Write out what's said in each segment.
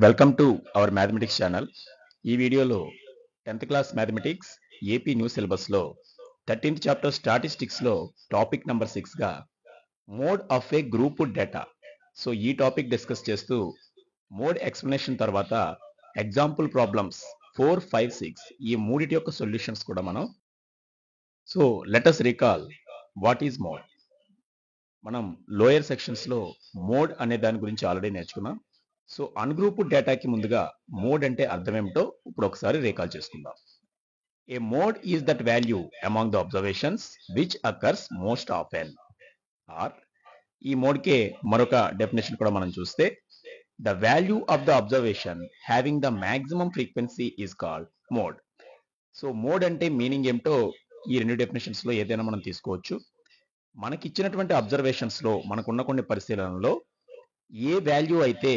Welcome to our mathematics channel. ఈ వీడియోలో 10th class mathematics AP new సిలబస్లో 13th chapter స్టాటిస్టిక్స్లో టాపిక్ నెంబర్ 6గా mode of a group data. So ఈ topic discuss చేస్తూ mode explanation తర్వాత ఎగ్జాంపుల్ ప్రాబ్లమ్స్ 4, 5, 6 ఈ మూడిటి యొక్క సొల్యూషన్స్ కూడా మనం. So let us recall what is mode. మనం లోయర్ సెక్షన్స్లో మోడ్ అనే దాని గురించి ఆల్రెడీ నేర్చుకున్నాం. సో అన్గ్రూప్డ్ డేటాకి ముందుగా మోడ్ అంటే అర్థం ఏమిటో ఇప్పుడు ఒకసారి రీకాల్ చేసుకుందాం. A mode is that value among the observations which occurs most often. Or ఈ మోడ్కే మరొక డెఫినేషన్ కూడా మనం చూస్తే the value of the observation having the maximum frequency is called mode. So mode అంటే మీనింగ్ ఏమిటో ఈ రెండు డెఫినేషన్స్లో ఏదైనా మనం తీసుకోవచ్చు. మనకిచ్చినటువంటి అబ్జర్వేషన్స్లో మనకున్న కొన్ని పరిశీలనలో ఏ వాల్యూ అయితే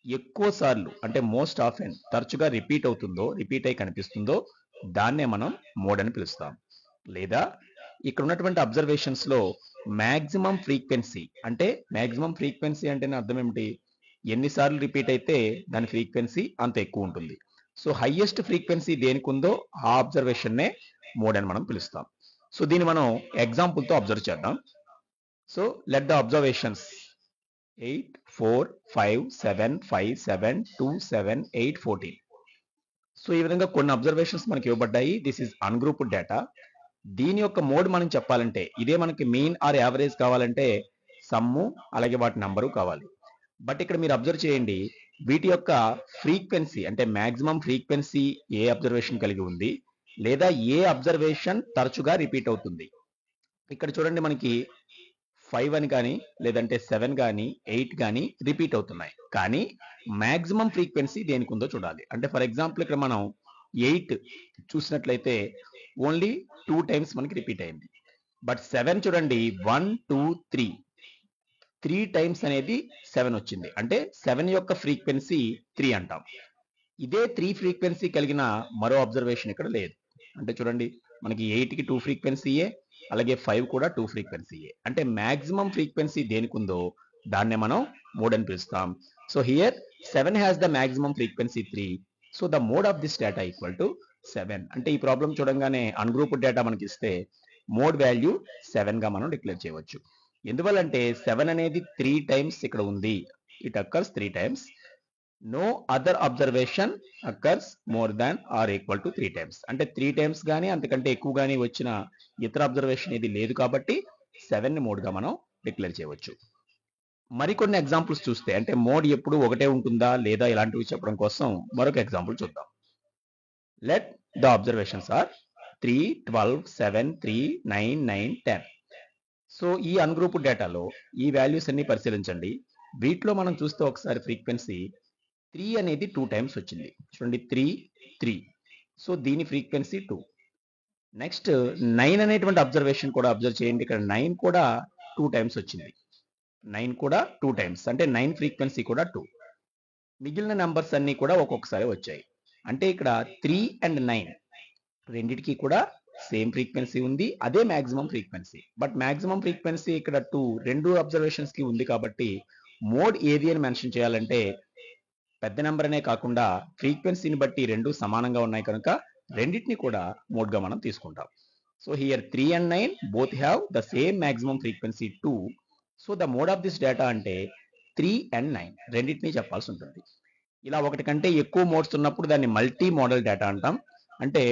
ఎక్కువ సార్లు అంటే మోస్ట్ ఆఫెన్ తరచుగా రిపీట్ అయి కనిపిస్తుందో దాన్నే మనం మోడ్ అని పిలుస్తాం. లేదా ఇక్కడ ఉన్నటువంటి అబ్జర్వేషన్స్ లో మ్యాక్సిమం ఫ్రీక్వెన్సీ అంటేనే అర్థం ఏమిటి? ఎన్నిసార్లు రిపీట్ అయితే దాని ఫ్రీక్వెన్సీ అంత ఎక్కువ ఉంటుంది. సో హైయెస్ట్ ఫ్రీక్వెన్సీ దేనికి ఉందో ఆ అబ్జర్వేషన్నే మోడ్ అని మనం పిలుస్తాం. సో దీన్ని మనం ఎగ్జాంపుల్తో అబ్జర్వ్ చేద్దాం. So let the observations 8, 4, 5, 7, 5, 7, 2, 7, 8, 14. So ఈ విధంగా కొన్ని అబ్జర్వేషన్స్ మనకి ఇవ్వబడ్డాయి. This is ungrouped data. దీని యొక్క మోడ్ మనం చెప్పాలంటే ఇదే మనకి మీన్ ఆర్ యావరేజ్ కావాలంటే సమ్ము అలాగే వాటి నంబరు కావాలి. బట్ ఇక్కడ మీరు అబ్జర్వ్ చేయండి, వీటి యొక్క ఫ్రీక్వెన్సీ అంటే మ్యాక్సిమం ఫ్రీక్వెన్సీ ఏ అబ్జర్వేషన్ కలిగి ఉంది లేదా ఏ అబ్జర్వేషన్ తరచుగా రిపీట్ అవుతుంది. ఇక్కడ చూడండి, మనకి 5 అని కానీ లేదంటే 7 కానీ 8 కానీ రిపీట్ అవుతున్నాయి. కానీ మ్యాక్సిమం ఫ్రీక్వెన్సీ దేనికి ఉందో చూడాలి. అంటే ఫర్ ఎగ్జాంపుల్ ఇక్కడ మనం 8 చూసినట్లయితే ఓన్లీ 2 టైమ్స్ మనకి రిపీట్ అయింది. బట్ 7 చూడండి 1, 2, 3 టైమ్స్ అనేది 7 వచ్చింది. అంటే 7 యొక్క ఫ్రీక్వెన్సీ 3 అంటాం. ఇదే 3 ఫ్రీక్వెన్సీ కలిగిన మరో అబ్జర్వేషన్ ఇక్కడ లేదు. అంటే చూడండి, మనకి 8కి 2 ఫ్రీక్వెన్సీయే, అలాగే 5 కూడా 2 ఫ్రీక్వెన్సీయే. అంటే మ్యాక్సిమం ఫ్రీక్వెన్సీ దేనికి ఉందో దాన్నే మనం మోడ్ అని పిలుస్తాం. So here 7 has the maximum frequency 3. So the mode of this data equal to 7. అంటే ఈ ప్రాబ్లం చూడంగానే అన్గ్రూప్డ్ డేటా మనకి ఇస్తే మోడ్ వాల్యూ 7 గా మనం డిక్లేర్ చేయవచ్చు. ఎందువల్లంటే 7 అనేది 3 టైమ్స్ ఇక్కడ ఉంది. It occurs 3 times. No other observation occurs more than or equal to 3 times. అంటే 3 టైమ్స్ కానీ అంతకంటే ఎక్కువ కానీ వచ్చిన ఇతర అబ్జర్వేషన్ ఇది లేదు కాబట్టి 7ని మోడ్గా మనం డిక్లేర్ చేయవచ్చు. మరికొన్ని ఎగ్జాంపుల్స్ చూస్తే అంటే మోడ్ ఎప్పుడు ఒకటే ఉంటుందా లేదా ఇలాంటివి చెప్పడం కోసం మరొక ఎగ్జాంపుల్ చూద్దాం. Let the observations are 3, 12, 7, 3, 9, 9, 10. So ఈ అన్గ్రూప్డ్ డేటాలో ఈ వాల్యూస్ అన్ని పరిశీలించండి. వీటిలో మనం చూస్తే ఒకసారి ఫ్రీక్వెన్సీ 3 అనేది 2 టైమ్స్ వచ్చింది. చూడండి 3, 3. సో దీని ఫ్రీక్వెన్సీ 2. నెక్స్ట్ 9 అనేటువంటి అబ్జర్వేషన్ కూడా అబ్జర్వ్ చేయండి. ఇక్కడ 9 కూడా 2 టైమ్స్ వచ్చింది. 9 కూడా 2 టైమ్స్ అంటే 9 ఫ్రీక్వెన్సీ కూడా 2. మిగిలిన నెంబర్స్ అన్ని కూడా ఒక్కొక్కసారి వచ్చాయి. అంటే ఇక్కడ 3 and 9 రెండిటికి కూడా సేమ్ ఫ్రీక్వెన్సీ ఉంది, అదే maximum frequency. But maximum frequency ఇక్కడ 2 రెండు అబ్జర్వేషన్స్ కి ఉంది కాబట్టి మోడ్ ఏది అని మెన్షన్ చేయాలంటే పెద్ద నెంబర్ అనే కాకుండా ఫ్రీక్వెన్సీని బట్టి రెండు సమానంగా ఉన్నాయి కనుక రెండింటిని కూడా మోడ్గా మనం తీసుకుంటాం. So here 3 and 9 both have the same maximum frequency 2. So the mode of this data అంటే 3 and 9 రెండింటిని చెప్పాల్సి ఉంటుంది. ఇలా ఒకటి కంటే ఎక్కువ మోడ్స్ ఉన్నప్పుడు దాన్ని మల్టీ మోడల్ డేటా అంటాం. అంటే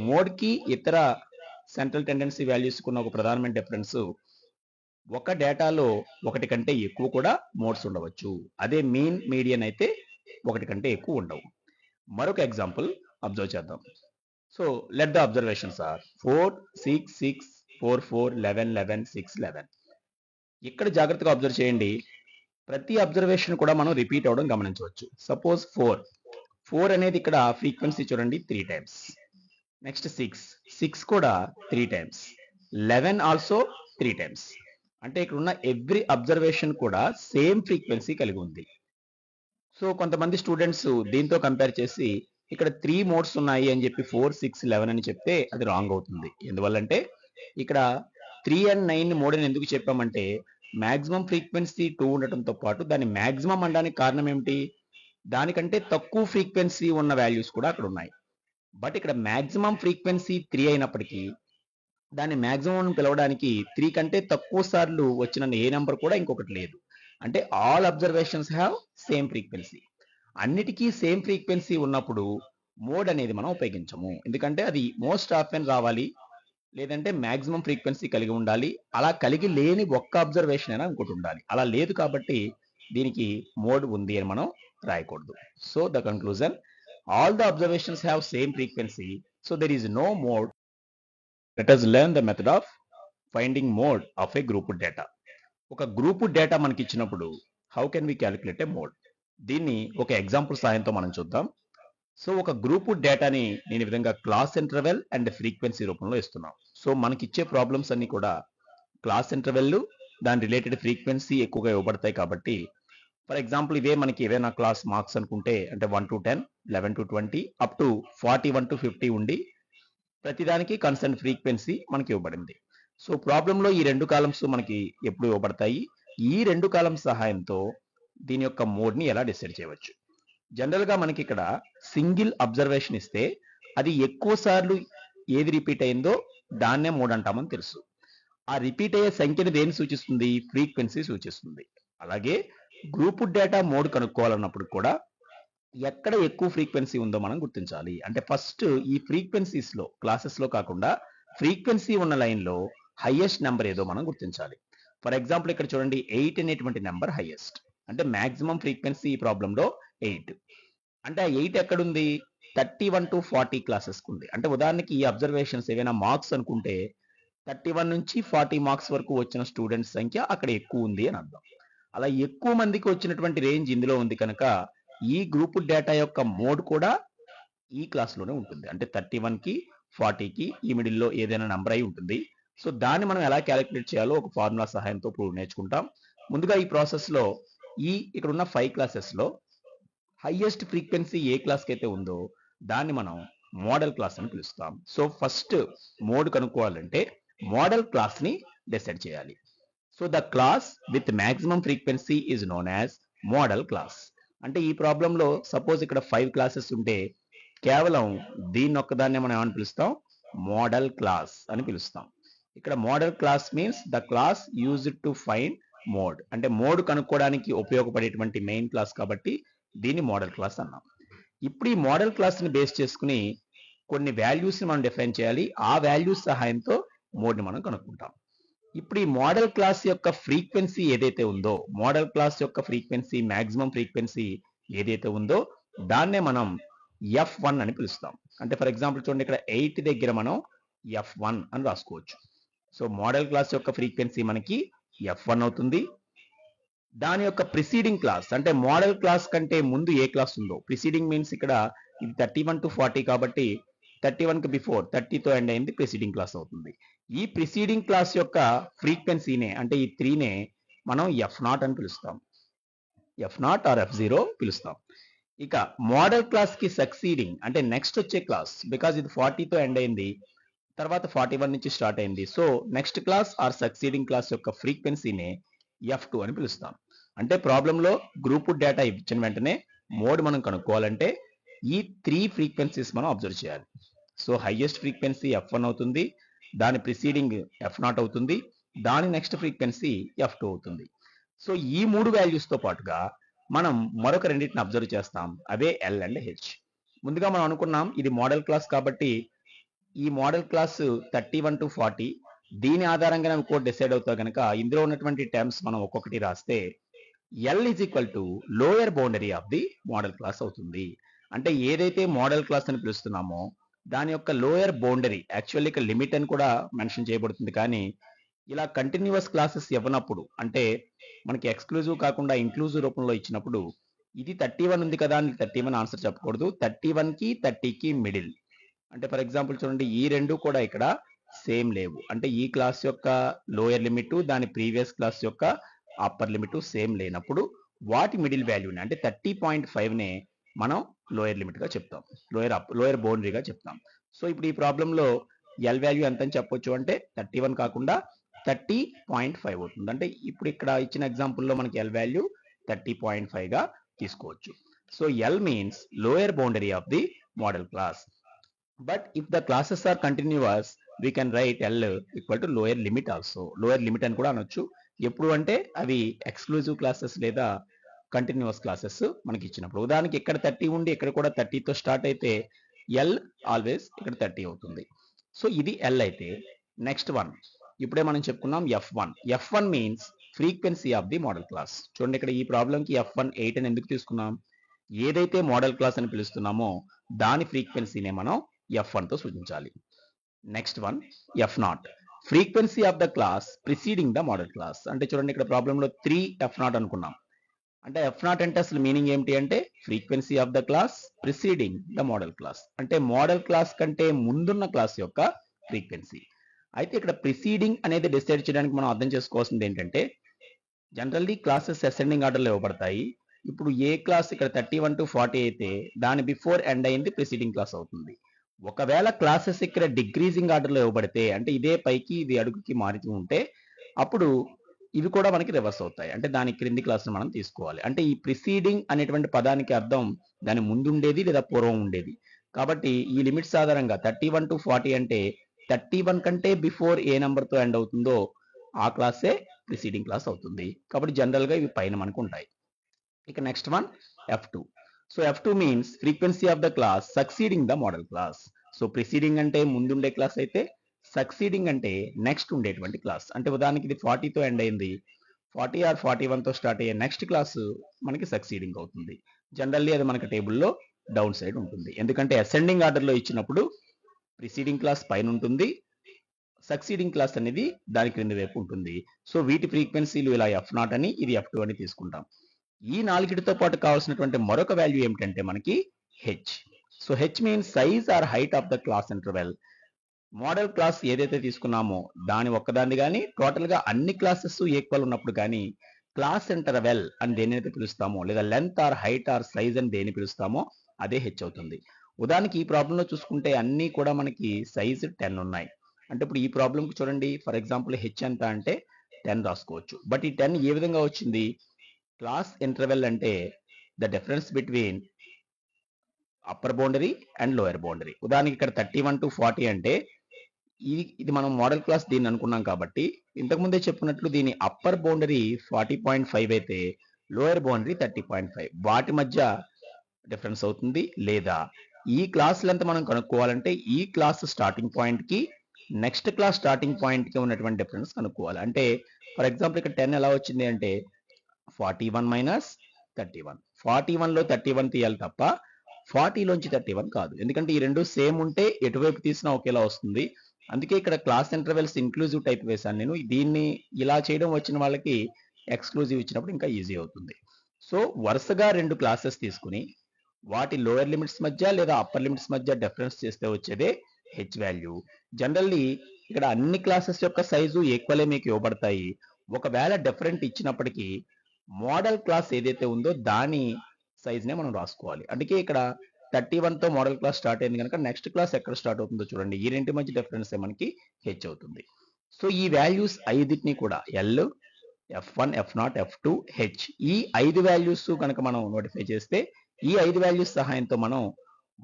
మోడ్కి ఇతర సెంట్రల్ టెండెన్సీ వాల్యూస్కి ఉన్న ఒక ప్రధానమైన డిఫరెన్స్, ఒక డేటాలో ఒకటి కంటే ఎక్కువ కూడా మోడ్స్ ఉండవచ్చు. అదే మీన్ మీడియన్ అయితే ఒకటి కంటే ఎక్కువ ఉండవు. మరొక ఎగ్జాంపుల్ అబ్జర్వ్ చేద్దాం. So let the observations are 4, 6, 6, 4, 4, 11, 11, 6, 11. ఇక్కడ జాగ్రత్తగా అబ్జర్వ్ చేయండి, ప్రతి అబ్జర్వేషన్ కూడా మనం రిపీట్ అవడం గమనించవచ్చు. సపోజ్ 4 అనేది ఇక్కడ ఫ్రీక్వెన్సీ చూడండి 3 టైమ్స్. నెక్స్ట్ 6 కూడా 3 టైమ్స్. 11 also 3 times. అంటే ఇక్కడ ఉన్న ఎవ్రీ అబ్జర్వేషన్ కూడా సేమ్ ఫ్రీక్వెన్సీ కలిగి ఉంది. సో కొంతమంది స్టూడెంట్స్ దీంతో కంపేర్ చేసి ఇక్కడ 3 మోడ్స్ ఉన్నాయి అని చెప్పి 4, 6, 11 అని చెప్తే అది రాంగ్ అవుతుంది. ఎందువల్లంటే ఇక్కడ 3 అండ్ 9 మోడ్ అని ఎందుకు చెప్పామంటే మాక్సిమం ఫ్రీక్వెన్సీ 2 ఉండటంతో పాటు దాన్ని మాక్సిమం అనడానికి కారణం ఏమిటి? దానికంటే తక్కువ ఫ్రీక్వెన్సీ ఉన్న వాల్యూస్ కూడా అక్కడ ఉన్నాయి. బట్ ఇక్కడ మాక్సిమం ఫ్రీక్వెన్సీ 3 అయినప్పటికీ దాన్ని మాక్సిమం అని పిలవడానికి 3 కంటే తక్కువ సార్లు వచ్చిన ఏ నెంబర్ కూడా ఇంకొకటి లేదు. అంటే all observations have same frequency. అన్నిటికీ సేమ్ ఫ్రీక్వెన్సీ ఉన్నప్పుడు మోడ్ అనేది మనం ఉపయోగించము. ఎందుకంటే అది మోస్ట్ ఆఫెన్ రావాలి, లేదంటే మాక్సిమం ఫ్రీక్వెన్సీ కలిగి ఉండాలి. అలా కలిగి లేని ఒక్క అబ్జర్వేషన్ అయినా ఇంకోటి ఉండాలి. అలా లేదు కాబట్టి దీనికి మోడ్ ఉంది అని మనం రాయకూడదు. So the conclusion, all the observations have same frequency, so there is no mode. Let us learn the method of finding mode of a grouped data. ఒక గ్రూప్ డేటా మనకి ఇచ్చినప్పుడు how can we calculate a mode? దీన్ని ఒక example సాయంతో మనం చూద్దాం. So ఒక group డేటాని నేను ఈ విధంగా క్లాస్ ఇంటర్వెల్ అండ్ ఫ్రీక్వెన్సీ రూపంలో ఇస్తున్నాం. సో మనకి ఇచ్చే ప్రాబ్లమ్స్ అన్ని కూడా క్లాస్ ఇంటర్వెల్, దాని రిలేటెడ్ ఫ్రీక్వెన్సీ ఎక్కువగా ఇవ్వబడతాయి. కాబట్టి ఫర్ ఎగ్జాంపుల్ ఇవే మనకి ఏవైనా క్లాస్ మార్క్స్ అనుకుంటే అంటే 1 to 10, 11 to 20 up to 41 to 50 ఉండి ప్రతిదానికి కన్సర్న్ ఫ్రీక్వెన్సీ మనకి ఇవ్వబడింది. సో ప్రాబ్లంలో ఈ 2 కాలమ్స్ మనకి ఎప్పుడు ఇవ్వబడతాయి? ఈ 2 కాలమ్స్ సహాయంతో దీని యొక్క మోడ్ని ఎలా డిసైడ్ చేయవచ్చు? జనరల్గా మనకి ఇక్కడ సింగిల్ అబ్జర్వేషన్ ఇస్తే అది ఎక్కువ సార్లు ఏది రిపీట్ అయిందో దాన్నే మోడ్ అంటామని తెలుసు. ఆ రిపీట్ అయ్యే సంఖ్యని దేని సూచిస్తుంది? ఫ్రీక్వెన్సీ సూచిస్తుంది. అలాగే గ్రూప్ డేటా మోడ్ కనుక్కోవాలన్నప్పుడు కూడా ఎక్కడ ఎక్కువ ఫ్రీక్వెన్సీ ఉందో మనం గుర్తించాలి. అంటే ఫస్ట్ ఈ ఫ్రీక్వెన్సీస్లో, క్లాసెస్లో కాకుండా ఫ్రీక్వెన్సీ ఉన్న లైన్లో హైయెస్ట్ నెంబర్ ఏదో మనం గుర్తించాలి. ఫర్ ఎగ్జాంపుల్ ఇక్కడ చూడండి 8 అనేటువంటి నెంబర్ హైయెస్ట్. అంటే మాక్సిమం ఫ్రీక్వెన్సీ ఈ ప్రాబ్లంలో 8. అంటే ఆ 8 ఎక్కడుంది? 31 to 40 క్లాసెస్కి ఉంది. అంటే ఉదాహరణకి ఈ అబ్జర్వేషన్స్ ఏవైనా మార్క్స్ అనుకుంటే 31 నుంచి 40 మార్క్స్ వరకు వచ్చిన స్టూడెంట్స్ సంఖ్య అక్కడ ఎక్కువ ఉంది అని అర్థం. అలా ఎక్కువ మందికి వచ్చినటువంటి రేంజ్ ఇందులో ఉంది కనుక ఈ గ్రూప్ డేటా యొక్క మోడ్ కూడా ఈ క్లాస్లోనే ఉంటుంది. అంటే 31కి 40కి ఈ మిడిల్లో ఏదైనా నెంబర్ అయి ఉంటుంది. సో దాన్ని మనం ఎలా క్యాలిక్యులేట్ చేయాలో ఒక ఫార్ములా సహాయంతో ఇప్పుడు నేర్చుకుంటాం. ముందుగా ఈ ప్రాసెస్లో ఇక్కడ ఉన్న 5 క్లాసెస్లో హైయెస్ట్ ఫ్రీక్వెన్సీ ఏ క్లాస్కి అయితే ఉందో దాన్ని మనం మోడల్ క్లాస్ అని పిలుస్తాం. సో ఫస్ట్ మోడ్ కనుక్కోవాలంటే మోడల్ క్లాస్ని డిసైడ్ చేయాలి. So the class with maximum frequency is known as modal class. అంటే ఈ ప్రాబ్లంలో సపోజ్ ఇక్కడ 5 క్లాసెస్ ఉంటే కేవలం దీన్ని ఒక్కదాన్నే మనం ఏమని పిలుస్తాం? మోడల్ క్లాస్ అని పిలుస్తాం. ఇక్కడ modal class means the class used to find mode. అంటే మోడ్ కనుక్కోవడానికి ఉపయోగపడేటువంటి మెయిన్ క్లాస్ కాబట్టి దీన్ని మోడల్ క్లాస్ అన్నాం. ఇప్పుడు ఈ మోడల్ క్లాస్ని బేస్ చేసుకుని కొన్ని వాల్యూస్ని మనం డిఫైన్ చేయాలి. ఆ వాల్యూస్ సహాయంతో మోడ్ని మనం కనుక్కుంటాం. ఇప్పుడు ఈ మోడల్ క్లాస్ యొక్క ఫ్రీక్వెన్సీ ఏదైతే ఉందో, మోడల్ క్లాస్ యొక్క ఫ్రీక్వెన్సీ, మాక్సిమం ఫ్రీక్వెన్సీ ఏదైతే ఉందో దాన్నే మనం F1 అని పిలుస్తాం. అంటే ఫర్ ఎగ్జాంపుల్ చూడండి ఇక్కడ 8 దగ్గర మనం F1 అని రాసుకోవచ్చు. సో మోడల్ క్లాస్ యొక్క ఫ్రీక్వెన్సీ మనకి F1 అవుతుంది. దాని యొక్క ప్రిసీడింగ్ క్లాస్ అంటే మోడల్ క్లాస్ కంటే ముందు ఏ క్లాస్ ఉందో, ప్రిసీడింగ్ మీన్స్ ఇక్కడ ఇది 31 to 40 కాబట్టి 31కి బిఫోర్ 30తో ఎండ్ అయింది ప్రిసీడింగ్ క్లాస్ అవుతుంది. ఈ ప్రిసీడింగ్ క్లాస్ యొక్క ఫ్రీక్వెన్సీనే అంటే ఈ 3నే మనం F0 అని పిలుస్తాం. F0 ఆర్ F0 పిలుస్తాం. ఇక మోడల్ క్లాస్కి సక్సీడింగ్ అంటే నెక్స్ట్ వచ్చే క్లాస్, బికాజ్ ఇది 40తో ఎండ్ అయింది, తర్వాత 41 నుంచి స్టార్ట్ అయింది. So next class or succeeding class యొక్క ఫ్రీక్వెన్సీనే F2 అని పిలుస్తాం. అంటే ప్రాబ్లంలో గ్రూప్ డేటా ఇచ్చిన వెంటనే మోడ్ మనం కనుక్కోవాలంటే ఈ 3 ఫ్రీక్వెన్సీస్ మనం అబ్జర్వ్ చేయాలి. సో హైయెస్ట్ ఫ్రీక్వెన్సీ F1 అవుతుంది, దాని ప్రిసీడింగ్ F0 అవుతుంది, దాని నెక్స్ట్ ఫ్రీక్వెన్సీ F2 అవుతుంది. సో ఈ 3 వాల్యూస్తో పాటుగా మనం మరొక రెండింటిని అబ్జర్వ్ చేస్తాం, అవే L అండ్ H. ముందుగా మనం అనుకున్నాం ఇది మోడల్ క్లాస్ కాబట్టి ఈ మోడల్ క్లాస్ 31 to 40 దీని ఆధారంగా కోడ్ డిసైడ్ అవుతా కనుక ఇందులో ఉన్నటువంటి టర్మ్స్ మనం ఒక్కొక్కటి రాస్తే L is equal to lower boundary of the modal class అవుతుంది. అంటే ఏదైతే మోడల్ క్లాస్ అని పిలుస్తున్నామో దాని యొక్క లోయర్ బౌండరీ, యాక్చువల్లీ ఇక్కడ లిమిట్ అని కూడా మెన్షన్ చేయబడుతుంది, కానీ ఇలా కంటిన్యూస్ క్లాసెస్ ఇవ్వనప్పుడు అంటే మనకి ఎక్స్క్లూజివ్ కాకుండా ఇంక్లూజివ్ రూపంలో ఇచ్చినప్పుడు ఇది 31 ఉంది కదా అని 31 ఆన్సర్ చెప్పకూడదు, 31కి 30కి మిడిల్. అంటే ఫర్ ఎగ్జాంపుల్ చూడండి ఈ రెండు కూడా ఇక్కడ సేమ్ లేవు, అంటే ఈ క్లాస్ యొక్క లోయర్ లిమిట్ దాని ప్రీవియస్ క్లాస్ యొక్క అప్పర్ లిమిట్ సేమ్ లేనప్పుడు వాటి మిడిల్ వాల్యూని అంటే 30.5నే మనం లోయర్ లిమిట్ గా చెప్తాం, లోయర్ బౌండరీగా చెప్తాం. సో ఇప్పుడు ఈ ప్రాబ్లంలో ఎల్ వాల్యూ ఎంత అని చెప్పొచ్చు అంటే 31 కాకుండా 30.5 అవుతుంది. అంటే ఇప్పుడు ఇక్కడ ఇచ్చిన ఎగ్జాంపుల్లో మనకి ఎల్ వాల్యూ 30.5 గా తీసుకోవచ్చు. So L means lower boundary of the modal class. But if the classes are continuous we can write L equal to lower limit also. Lower limit అని కూడా అనొచ్చు. ఎప్పుడు అంటే అవి ఎక్స్క్లూజివ్ క్లాసెస్ లేదా కంటిన్యూస్ క్లాసెస్ మనకి ఇచ్చినప్పుడు. ఉదాహరణకి ఇక్కడ 30 ఉండి ఇక్కడ కూడా 30తో స్టార్ట్ అయితే ఎల్ ఆల్వేస్ ఇక్కడ 30 అవుతుంది. సో ఇది ఎల్ అయితే నెక్స్ట్ వన్ ఇప్పుడే మనం చెప్పుకున్నాం F1. F1 means frequency of the modal class. చూడండి ఇక్కడ ఈ ప్రాబ్లంకి F1 8 అని ఎందుకు తీసుకున్నాం? ఏదైతే మోడల్ క్లాస్ అని పిలుస్తున్నామో దాని ఫ్రీక్వెన్సీనే మనం F1 తో సూచించాలి. Next one F0, frequency of the class preceding the modal class. అంటే చూడండి ఇక్కడ ప్రాబ్లంలో 3 F0 అనుకున్నాం. అంటే F0 అంటే అసలు మీనింగ్ ఏమిటి అంటే frequency of the class preceding the modal class. అంటే మోడల్ క్లాస్ కంటే ముందున్న క్లాస్ యొక్క ఫ్రీక్వెన్సీ. అయితే ఇక్కడ ప్రిసీడింగ్ అనేది డిసైడ్ చేయడానికి మనం అర్థం చేసుకోవాల్సింది ఏంటంటే జనరల్లీ క్లాసెస్ అసెండింగ్ ఆర్డర్లో ఇవ్వబడతాయి. ఇప్పుడు ఏ క్లాస్ ఇక్కడ 31 to 40 అయితే దాని బిఫోర్ ఎండ్ అయింది ప్రిసీడింగ్ క్లాస్ అవుతుంది. ఒకవేళ క్లాసెస్ ఇక్కడ డిక్రీజింగ్ ఆర్డర్లో ఇవ్వబడితే అంటే ఇదే పైకి ఇది అడుగుకి మారుతూ ఉంటే అప్పుడు ఇవి కూడా మనకి రివర్స్ అవుతాయి. అంటే దాని క్రింది క్లాస్ని మనం తీసుకోవాలి. అంటే ఈ ప్రిసీడింగ్ అనేటువంటి పదానికి అర్థం దాని ముందు ఉండేది లేదా పూర్వం ఉండేది. కాబట్టి ఈ లిమిట్స్ ఆధారంగా 31 to 40 అంటే 31 కంటే బిఫోర్ ఏ నెంబర్తో ఎండ్ అవుతుందో ఆ క్లాసే ప్రిసీడింగ్ క్లాస్ అవుతుంది. కాబట్టి జనరల్గా ఇవి పైన మనకు ఉంటాయి. ఇక next one F2. So F2 means frequency of the class succeeding the modal class. So preceding అంటే ముందుండే క్లాస్ అయితే సక్సీడింగ్ అంటే నెక్స్ట్ ఉండేటువంటి క్లాస్. అంటే ఉదాహరణకి ఇది 40తో ఎండ్ అయింది, 40 or 41తో స్టార్ట్ అయ్యే నెక్స్ట్ క్లాస్ మనకి సక్సీడింగ్ అవుతుంది. జనరల్లీ అది మనకి టేబుల్లో డౌన్ సైడ్ ఉంటుంది. ఎందుకంటే అసెండింగ్ ఆర్డర్లో ఇచ్చినప్పుడు ప్రిసీడింగ్ క్లాస్ పైన ఉంటుంది, సక్సీడింగ్ క్లాస్ అనేది దాని క్రింది వైపు ఉంటుంది. సో వీటి ఫ్రీక్వెన్సీలు ఇలా F0 అని ఇది F2 అని తీసుకుంటాం. ఈ నాలుగిటితో పాటు కావాల్సినటువంటి మరొక వాల్యూ ఏమిటంటే మనకి H. So H means size are height of the class interval. Modal class ఏదైతే తీసుకున్నామో దాని ఒక్కదాన్ని కానీ టోటల్గా అన్ని క్లాసెస్ ఈక్వల్ ఉన్నప్పుడు కానీ క్లాస్ ఇంటర్వెల్ అని దేనైతే పిలుస్తామో లేదా length or height or size అని దేని పిలుస్తామో అదే హెచ్ అవుతుంది. ఉదాహరణకి ఈ ప్రాబ్లంలో చూసుకుంటే అన్నీ కూడా మనకి సైజ్ 10 ఉన్నాయి. అంటే ఇప్పుడు ఈ ప్రాబ్లంకి చూడండి ఫర్ ఎగ్జాంపుల్ హెచ్ ఎంత అంటే 10 రాసుకోవచ్చు. బట్ ఈ 10 ఏ విధంగా వచ్చింది? క్లాస్ ఇంటర్వెల్ అంటే the difference between upper boundary and lower boundary. ఉదాహరణకి ఇక్కడ 31 to 40 అంటే ఇది మనం మోడల్ క్లాస్ దీన్ని అనుకున్నాం కాబట్టి ఇంతకుముందే చెప్పుకున్నట్లు దీని అప్పర్ బౌండరీ 40.5 అయితే లోయర్ బౌండరీ 30.5. వాటి మధ్య డిఫరెన్స్ అవుతుంది. లేదా ఈ క్లాస్ లెంత్ మనం కనుక్కోవాలంటే ఈ క్లాస్ స్టార్టింగ్ పాయింట్ కి నెక్స్ట్ క్లాస్ స్టార్టింగ్ పాయింట్ కి ఉన్నటువంటి డిఫరెన్స్ కనుక్కోవాలి. అంటే ఫర్ ఎగ్జాంపుల్ ఇక్కడ 10 ఎలా వచ్చింది అంటే 41 minus 31. 41లో 31 తీయాలి తప్ప 40లోంచి 31 కాదు. ఎందుకంటే ఈ రెండు సేమ్ ఉంటే ఎటువైపు తీసినా ఒకేలా వస్తుంది. అందుకే ఇక్కడ క్లాస్ ఇంటర్వెల్స్ ఇంక్లూజివ్ టైప్ వేశాను నేను. దీన్ని ఇలా చేయడం వచ్చిన వాళ్ళకి ఎక్స్క్లూజివ్ ఇచ్చినప్పుడు ఇంకా ఈజీ అవుతుంది. సో వరుసగా రెండు క్లాసెస్ తీసుకుని వాటి లోయర్ లిమిట్స్ మధ్య లేదా అప్పర్ లిమిట్స్ మధ్య డిఫరెన్స్ చేస్తే వచ్చేదే హెచ్ వాల్యూ. జనరల్లీ ఇక్కడ అన్ని క్లాసెస్ యొక్క సైజు ఈక్వలే మీకు ఇవ్వబడతాయి. ఒకవేళ డిఫరెంట్ ఇచ్చినప్పటికీ మోడల్ క్లాస్ ఏదైతే ఉందో దాని సైజ్నే మనం రాసుకోవాలి. అందుకే ఇక్కడ 31తో మోడల్ క్లాస్ స్టార్ట్ అయింది కనుక నెక్స్ట్ క్లాస్ ఎక్కడ స్టార్ట్ అవుతుందో చూడండి. ఈ రెంటి మధ్య డిఫరెన్స్ మనకి హెచ్ అవుతుంది. సో ఈ వాల్యూస్ ఐదిటిని కూడా L, F1, F0, F2, H ఈ 5 వాల్యూస్ కనుక మనం నోటిఫై చేస్తే ఈ 5 వాల్యూస్ సహాయంతో మనం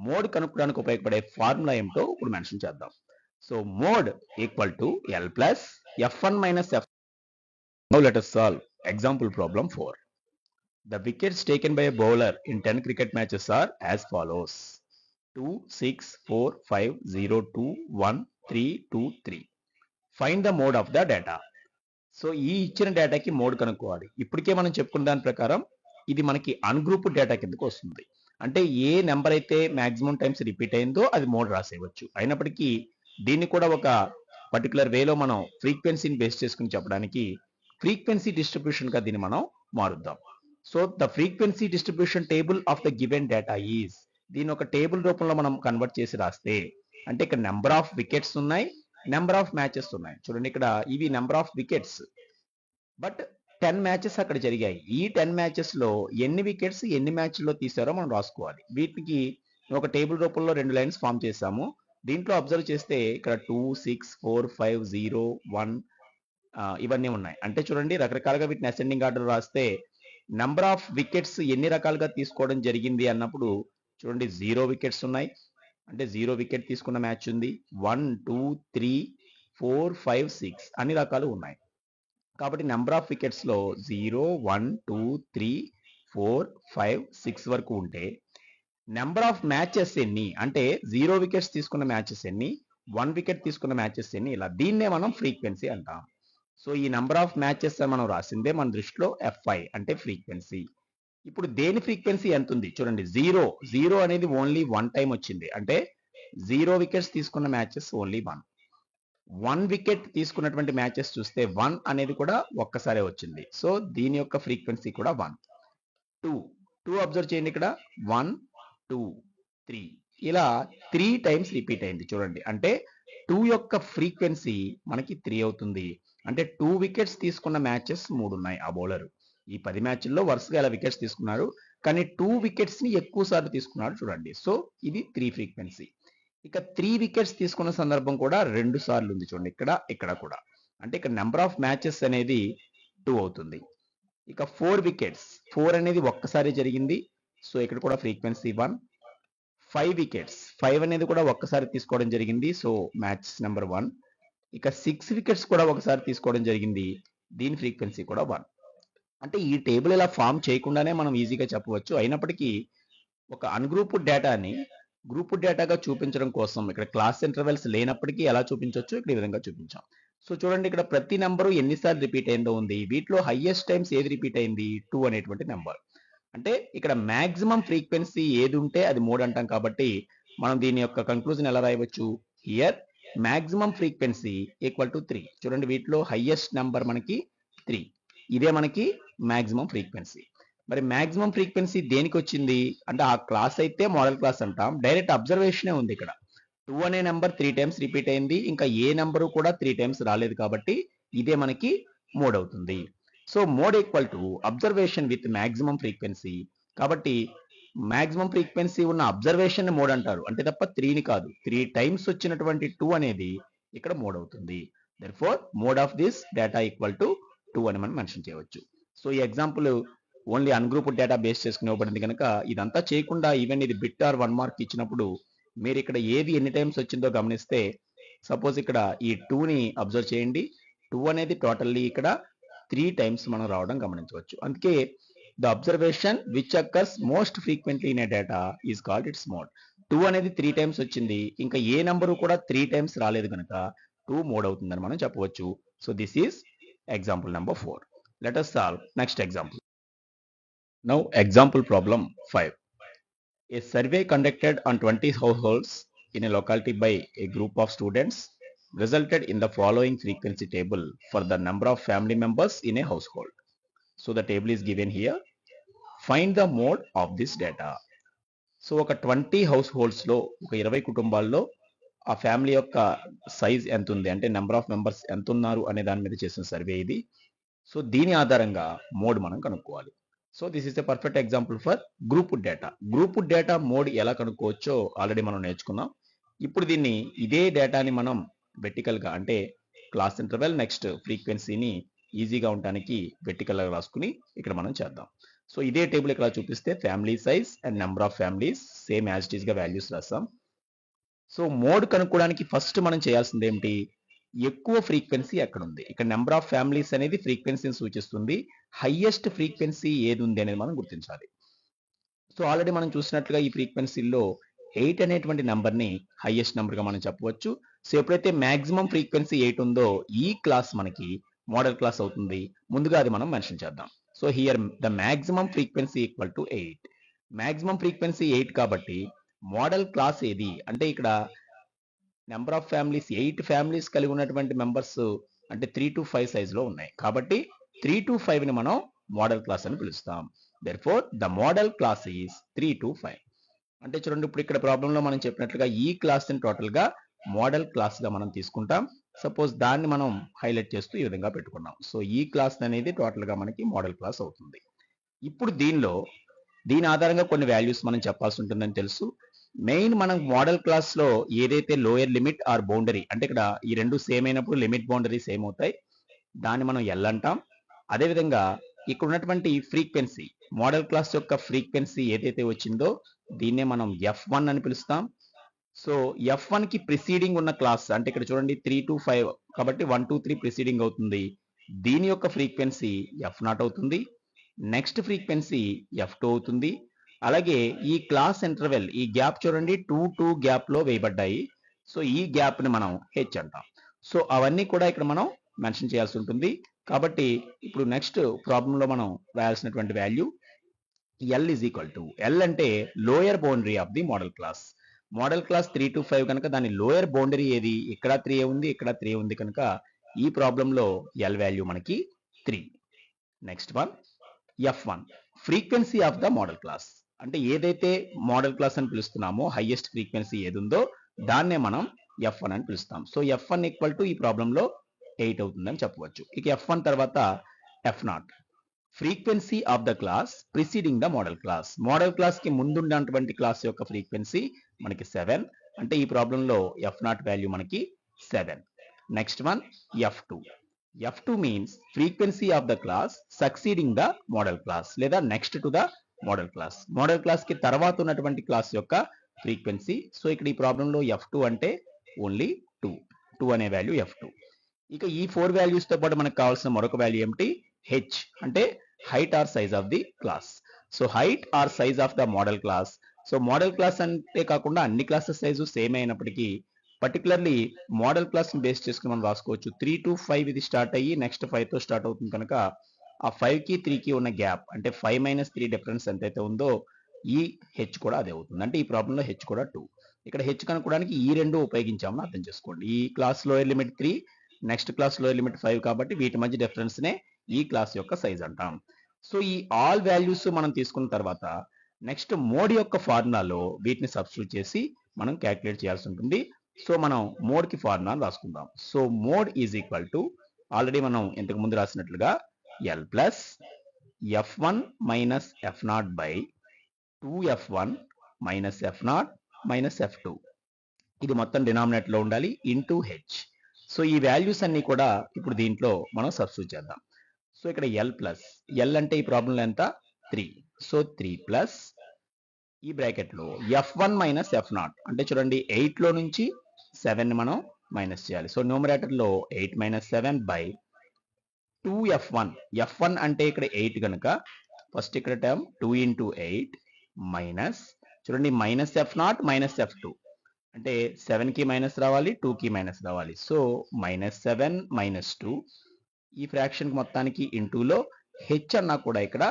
మోడ్ కనుక్కోవడానికి ఉపయోగపడే ఫార్ములా ఏమిటో ఇప్పుడు మెన్షన్ చేద్దాం. So mode equal to L plus F1 minus F. Now let us solve example problem 4. The wickets taken by a bowler in 10 cricket matches are as follows: 2, 6, 4, 5, 0, 2, 1, 3, 2, 3. Find the mode of the data. So ఈ ఇచ్చిన డేటాకి mode కనుక్కోవాలి. ఇప్పటికే మనం చెప్పుకున్న దాని ప్రకారం ఇది మనకి అన్గ్రూప్ డేటా కిందకు వస్తుంది. అంటే ఏ నెంబర్ అయితే మాక్సిమం టైమ్స్ రిపీట్ అయిందో అది మోడ్ రాసేయవచ్చు. అయినప్పటికీ దీన్ని కూడా ఒక పర్టికులర్ వేలో మనం ఫ్రీక్వెన్సీని బేస్ చేసుకుని చెప్పడానికి ఫ్రీక్వెన్సీ డిస్ట్రిబ్యూషన్ గా దీన్ని మనం మారుద్దాం. So the frequency distribution table of the given data is, దీని ఒక టేబుల్ రూపంలో మనం కన్వర్ట్ చేసి రాస్తే అంటే ఇక్కడ నెంబర్ ఆఫ్ వికెట్స్ ఉన్నాయి, నెంబర్ ఆఫ్ మ్యాచెస్ ఉన్నాయి. చూడండి ఇక్కడ ఇవి number of wickets, but 10 matches అక్కడ జరిగాయి. ఈ 10 మ్యాచెస్‌లో ఎన్ని వికెట్స్ ఎన్ని మ్యాచ్‌ల్లో తీశారో మనం రాసుకోవాలి. వీటికి ఒక టేబుల్ రూపంలో 2 లైన్స్ ఫార్మ్ చేశాము. దీంట్లో అబ్జర్వ్ చేస్తే ఇక్కడ 2, 6, 4, 5, 0, 1 ఇవన్నీ ఉన్నాయి. అంటే చూడండి రకరకాలుగా వీటిని అసెండింగ్ ఆర్డర్ రాస్తే నంబర్ ఆఫ్ వికెట్స్ ఎన్ని రకాలుగా తీసుకోవడం జరిగింది అన్నప్పుడు చూడండి 0 వికెట్స్ ఉన్నాయి. అంటే 0 వికెట్ తీసుకున్న మ్యాచ్ ఉంది. 1, 2, 3, 4, 5, 6 అన్ని రకాలు ఉన్నాయి. కాబట్టి నెంబర్ ఆఫ్ వికెట్స్‌లో 0, 1, 2, 3, 4, 5, 6 వరకు ఉంటే నెంబర్ ఆఫ్ మ్యాచెస్ ఎన్ని అంటే 0 వికెట్స్ తీసుకున్న మ్యాచెస్ ఎన్ని, 1 వికెట్ తీసుకున్న మ్యాచెస్ ఎన్ని, ఇలా దీన్నే మనం ఫ్రీక్వెన్సీ అంటాం. సో ఈ నెంబర్ ఆఫ్ మ్యాచెస్ మనం రాసిందే మన దృష్టిలో FI అంటే ఫ్రీక్వెన్సీ. ఇప్పుడు దేని ఫ్రీక్వెన్సీ ఎంత ఉంది చూడండి. 0 అనేది ఓన్లీ 1 టైం వచ్చింది. అంటే 0 వికెట్స్ తీసుకున్న మ్యాచెస్ ఓన్లీ 1. 1 వికెట్ తీసుకున్నటువంటి మ్యాచెస్ చూస్తే 1 అనేది కూడా ఒక్కసారే వచ్చింది. సో దీని యొక్క ఫ్రీక్వెన్సీ కూడా 1. 2 అబ్జర్వ్ చేయండి ఇక్కడ 1, 2, 3 ఇలా 3 టైమ్స్ రిపీట్ అయింది చూడండి. అంటే 2 యొక్క ఫ్రీక్వెన్సీ మనకి 3 అవుతుంది. అంటే 2 వికెట్స్ తీసుకున్న మ్యాచెస్ 3 ఉన్నాయి ఆ బౌలర్. ఈ 10 మ్యాచ్ల్లో వరుసగా ఇలా వికెట్స్ తీసుకున్నారు. కానీ 2 వికెట్స్ ని ఎక్కువ సార్లు తీసుకున్నాడు చూడండి. సో ఇది 3 ఫ్రీక్వెన్సీ. ఇక 3 వికెట్స్ తీసుకున్న సందర్భం కూడా 2 సార్లు ఉంది చూడండి. ఇక్కడ కూడా. అంటే ఇక్కడ నెంబర్ ఆఫ్ మ్యాచెస్ అనేది 2 అవుతుంది. ఇక 4 వికెట్స్ 4 అనేది ఒక్కసారి జరిగింది. సో ఇక్కడ కూడా ఫ్రీక్వెన్సీ 1. 5 వికెట్స్ 5 అనేది కూడా ఒక్కసారి తీసుకోవడం జరిగింది. So match number 1. ఇక 6 వికెట్స్ కూడా ఒకసారి తీసుకోవడం జరిగింది. దీని ఫ్రీక్వెన్సీ కూడా 1. అంటే ఈ టేబుల్ ఇలా ఫామ్ చేయకుండానే మనం ఈజీగా చెప్పవచ్చు. అయినప్పటికీ ఒక అన్గ్రూప్డ్ డేటాని గ్రూప్డ్ డేటాగా చూపించడం కోసం ఇక్కడ క్లాస్ ఇంటర్వెల్స్ లేనప్పటికీ ఎలా చూపించవచ్చు ఇక్కడ ఈ విధంగా చూపించాం. సో చూడండి ఇక్కడ ప్రతి నెంబరు ఎన్నిసార్లు రిపీట్ అయిందో ఉంది. వీటిలో హైయెస్ట్ టైమ్స్ ఏది రిపీట్ అయింది 2 అనేటువంటి నెంబర్. అంటే ఇక్కడ మాక్సిమం ఫ్రీక్వెన్సీ ఏది ఉంటే అది మోడ్ అంటాం. కాబట్టి మనం దీని యొక్క కంక్లూజన్ ఎలా రాయవచ్చు, here maximum frequency equal to 3. చూడండి వీటిలో హైయెస్ట్ నెంబర్ మనకి 3. ఇదే మనకి మాక్సిమం ఫ్రీక్వెన్సీ. మరి మాక్సిమం ఫ్రీక్వెన్సీ దేనికి వచ్చింది అంటే ఆ క్లాస్ అయితే మోడల్ క్లాస్ అంటాం. డైరెక్ట్ అబ్జర్వేషనే ఉంది ఇక్కడ. 2 అనే నెంబర్ 3 టైమ్స్ రిపీట్ అయింది. ఇంకా ఏ నెంబరు కూడా 3 టైమ్స్ రాలేదు కాబట్టి ఇదే మనకి మోడ్ అవుతుంది. So mode equal to observation with maximum frequency. కాబట్టి మాక్సిమం ఫ్రీక్వెన్సీ ఉన్న అబ్జర్వేషన్ మోడ్ అంటారు. అంటే తప్ప 3ని కాదు. 3 టైమ్స్ వచ్చినటువంటి 2 అనేది ఇక్కడ మోడ్ అవుతుంది. Therefore mode of this data equal to 2 అని మనం మెన్షన్ చేయవచ్చు. సో ఈ example only ungrouped data base చేసుకుని ఇవ్వబడింది కనుక ఇదంతా చేయకుండా ఈవెన్ ఇది బిట్ ఆర్ 1 మార్క్ ఇచ్చినప్పుడు మీరు ఇక్కడ ఏది ఎన్ని టైమ్స్ వచ్చిందో గమనిస్తే సపోజ్ ఇక్కడ ఈ 2ని అబ్జర్వ్ చేయండి. 2 అనేది టోటల్లీ ఇక్కడ 3 టైమ్స్ మనం రావడం గమనించవచ్చు. అందుకే the observation which occurs most frequently in a data is called it's mode. 2 అనేది 3 టైమ్స్ వచ్చింది. ఇంకా ఏ నెంబరు కూడా 3 టైమ్స్ రాలేదు కనుక 2 మోడ్ అవుతుందని మనం చెప్పవచ్చు. So this is example number 4. Let us solve next example. Now example problem 5. A survey conducted on 20 households in a locality by a group of students resulted in the following frequency table for the number of family members in a household. So the table is given here. Find the mode of this data. So ఒక 20 house holds లో ఒక 20 కుటుంబాల్లో ఆ family యొక్క size ఎంత ఉంది అంటే number of members ఎంత ఉన్నారు అనే దాని మీద చేసిన సర్వే ఇది. సో దీని ఆధారంగా మోడ్ మనం కనుక్కోవాలి. So this is a perfect example for grouped data. Grouped data mode ఎలా కనుక్కోవచ్చో ఆల్రెడీ మనం నేర్చుకున్నాం. ఇప్పుడు దీన్ని ఇదే డేటాని మనం వెర్టికల్ గా అంటే క్లాస్ ఇంటర్వెల్ నెక్స్ట్ ఫ్రీక్వెన్సీని ఈజీగా ఉండడానికి వెర్టికల్ గా రాసుకుని ఇక్కడ మనం చేద్దాం. సో ఇదే టేబుల్ ఇక్కడ చూపిస్తే family size and number of families same as it is గా వాల్యూస్ రాస్తాం. సో మోడ్ కనుక్కోవడానికి ఫస్ట్ మనం చేయాల్సింది ఏమిటి, ఎక్కువ ఫ్రీక్వెన్సీ ఎక్కడ ఉంది. ఇక్కడ నెంబర్ ఆఫ్ ఫ్యామిలీస్ అనేది ఫ్రీక్వెన్సీని సూచిస్తుంది. హైయెస్ట్ ఫ్రీక్వెన్సీ ఏది ఉంది అనేది మనం గుర్తించాలి. సో ఆల్రెడీ మనం చూసినట్లుగా ఈ ఫ్రీక్వెన్సీలో 8 అనేటువంటి నెంబర్ని హైయెస్ట్ నెంబర్గా మనం చెప్పవచ్చు. సో ఎప్పుడైతే మాక్సిమం ఫ్రీక్వెన్సీ 8 ఉందో ఈ క్లాస్ మనకి మోడల్ క్లాస్ అవుతుంది. ముందుగా అది మనం మెన్షన్ చేద్దాం. So here the maximum frequency equal to 8. Maximum frequency 8 కాబట్టి మోడల్ క్లాస్ ఏది అంటే ఇక్కడ నెంబర్ ఆఫ్ ఫ్యామిలీస్ 8 ఫ్యామిలీస్ కలిగి ఉన్నటువంటి మెంబర్స్ అంటే 3 to 5 సైజులో ఉన్నాయి. కాబట్టి 3 to 5ని మనం మోడల్ క్లాస్ అని పిలుస్తాం. Therefore the modal class is 3 to 5. అంటే చూడండి ఇప్పుడు ఇక్కడ ప్రాబ్లంలో మనం చెప్పినట్లుగా ఈ క్లాస్ని టోటల్గా మోడల్ క్లాస్గా మనం తీసుకుంటాం. సపోజ్ దాన్ని మనం హైలైట్ చేస్తూ ఈ విధంగా పెట్టుకున్నాం. సో ఈ క్లాస్ అనేది టోటల్గా మనకి మోడల్ క్లాస్ అవుతుంది. ఇప్పుడు దీని ఆధారంగా కొన్ని వాల్యూస్ మనం చెప్పాల్సి ఉంటుందని తెలుసు. మెయిన్ మనం మోడల్ క్లాస్ లో ఏదైతే లోయర్ లిమిట్ ఆర్ బౌండరీ, అంటే ఇక్కడ ఈ రెండు సేమ్ అయినప్పుడు లిమిట్ బౌండరీ సేమ్ అవుతాయి, దాన్ని మనం ఎల్ అంటాం. అదేవిధంగా ఇక్కడ ఉన్నటువంటి ఫ్రీక్వెన్సీ, మోడల్ క్లాస్ యొక్క ఫ్రీక్వెన్సీ ఏదైతే వచ్చిందో దీన్నే మనం F1 అని పిలుస్తాం. సో F1 కి ప్రిసీడింగ్ ఉన్న క్లాస్, అంటే ఇక్కడ చూడండి 3 to 5 కాబట్టి 1 2 3 ప్రిసీడింగ్ అవుతుంది. దీని యొక్క ఫ్రీక్వెన్సీ F0 అవుతుంది. నెక్స్ట్ ఫ్రీక్వెన్సీ F2 అవుతుంది. అలాగే ఈ క్లాస్ ఇంటర్వెల్, ఈ గ్యాప్ చూడండి 2 2 గ్యాప్ లో వేయబడ్డాయి. సో ఈ గ్యాప్ ని మనం హెచ్ అంటాం. సో అవన్నీ కూడా ఇక్కడ మనం మెన్షన్ చేయాల్సి ఉంటుంది. కాబట్టి ఇప్పుడు నెక్స్ట్ ప్రాబ్లంలో మనం రాయాల్సినటువంటి value L is equal to, L అంటే lower boundary of the modal class. Modal class 3 to 5 కనుక దాని లోయర్ బౌండరీ ఏది, ఇక్కడ 3 ఉంది, ఇక్కడ 3 ఉంది కనుక ఈ ప్రాబ్లంలో ఎల్ వాల్యూ మనకి 3. Next one F1, frequency of the modal class. అంటే ఏదైతే మోడల్ క్లాస్ అని పిలుస్తున్నామో హైయెస్ట్ ఫ్రీక్వెన్సీ ఏది ఉందో దాన్నే మనం F1 అని పిలుస్తాం. సో F1 ఈక్వల్ టు ఈ ప్రాబ్లంలో 8 అవుతుందని చెప్పవచ్చు. ఇక F1 తర్వాత F0, frequency of the class preceding the modal class. Modal class కి ముందున్నటువంటి క్లాస్ యొక్క ఫ్రీక్వెన్సీ మనకి 7, అంటే ఈ ప్రాబ్లంలో F0 వాల్యూ మనకి 7. Next one F2, F2 means frequency of the class succeeding the modal class లేదా next to the modal class. Modal class కి తర్వాత ఉన్నటువంటి క్లాస్ యొక్క ఫ్రీక్వెన్సీ. సో ఇక్కడ ఈ ప్రాబ్లంలో F2 అంటే ఓన్లీ 2 అనే వాల్యూ F2. ఇక ఈ 4 వాల్యూస్ తో పాటు మనకు కావాల్సిన మరొక వాల్యూ ఏమిటి, హెచ్, అంటే height or size of the class. So height or size of the modal class. So model class అంటే కాకుండా అన్ని క్లాసెస్ సైజు సేమ్ అయినప్పటికీ పర్టికులర్లీ మోడల్ క్లాస్ ని బేస్ చేసుకుని మనం రాసుకోవచ్చు. 3 to 5 ఇది స్టార్ట్ అయ్యి నెక్స్ట్ 5 తో స్టార్ట్ అవుతుంది కనుక ఆ 5 కి 3 కి ఉన్న గ్యాప్, అంటే 5 - 3 డిఫరెన్స్ ఎంతైతే ఉందో ఈ హెచ్ కూడా అదే అవుతుంది. అంటే ఈ ప్రాబ్లంలో హెచ్ కూడా 2. ఇక్కడ హెచ్ కనుక్కోవడానికి ఈ రెండు ఉపయోగించామని అర్థం చేసుకోండి. ఈ class lower limit 3, next class lower limit 5 కాబట్టి వీటి మధ్య డిఫరెన్స్ నే ఈ క్లాస్ యొక్క సైజ్ అంటాం. సో ఈ ఆల్ వాల్యూస్ మనం తీసుకున్న తర్వాత నెక్స్ట్ మోడ్ యొక్క ఫార్ములాలో వీటిని సబ్స్టిట్యూట్ చేసి మనం క్యాలిక్యులేట్ చేయాల్సి ఉంటుంది. సో మనం మోడ్ కి ఫార్ములాను రాసుకుందాం. So mode is equal to, already మనం ఇంతకు ముందు రాసినట్లుగా L plus F1 minus F0 by 2F1 minus F0 minus F2. ఇది మొత్తం డినామినేటర్ లో ఉండాలి ఇంటూ హెచ్. సో ఈ వాల్యూస్ అన్ని కూడా ఇప్పుడు దీంట్లో మనం సబ్స్టిట్యూట్ చేద్దాం. సో ఇక్కడ ఎల్ ప్లస్, ఎల్ అంటే ఈ ప్రాబ్లంలో ఎంత 3. సో 3 ప్లస్ ఈ బ్రాకెట్ లో F1 మైనస్ F0, అంటే చూడండి 8 లో నుంచి 7 ని మనం మైనస్ చేయాలి. సో న్యూమరేటర్ లో 8 - 7 బై 2F1. F1 అంటే ఇక్కడ 8 కనుక ఫస్ట్ ఇక్కడ టర్మ్ 2 × 8 మైనస్ చూడండి మైనస్ F0 మైనస్ F2, అంటే 7 కి మైనస్ రావాలి, 2 కి మైనస్ రావాలి. సో -7 - 2 ఈ ఫ్రాక్షన్ మొత్తానికి ఇంటూలో హెచ్ అన్నా కూడా ఇక్కడ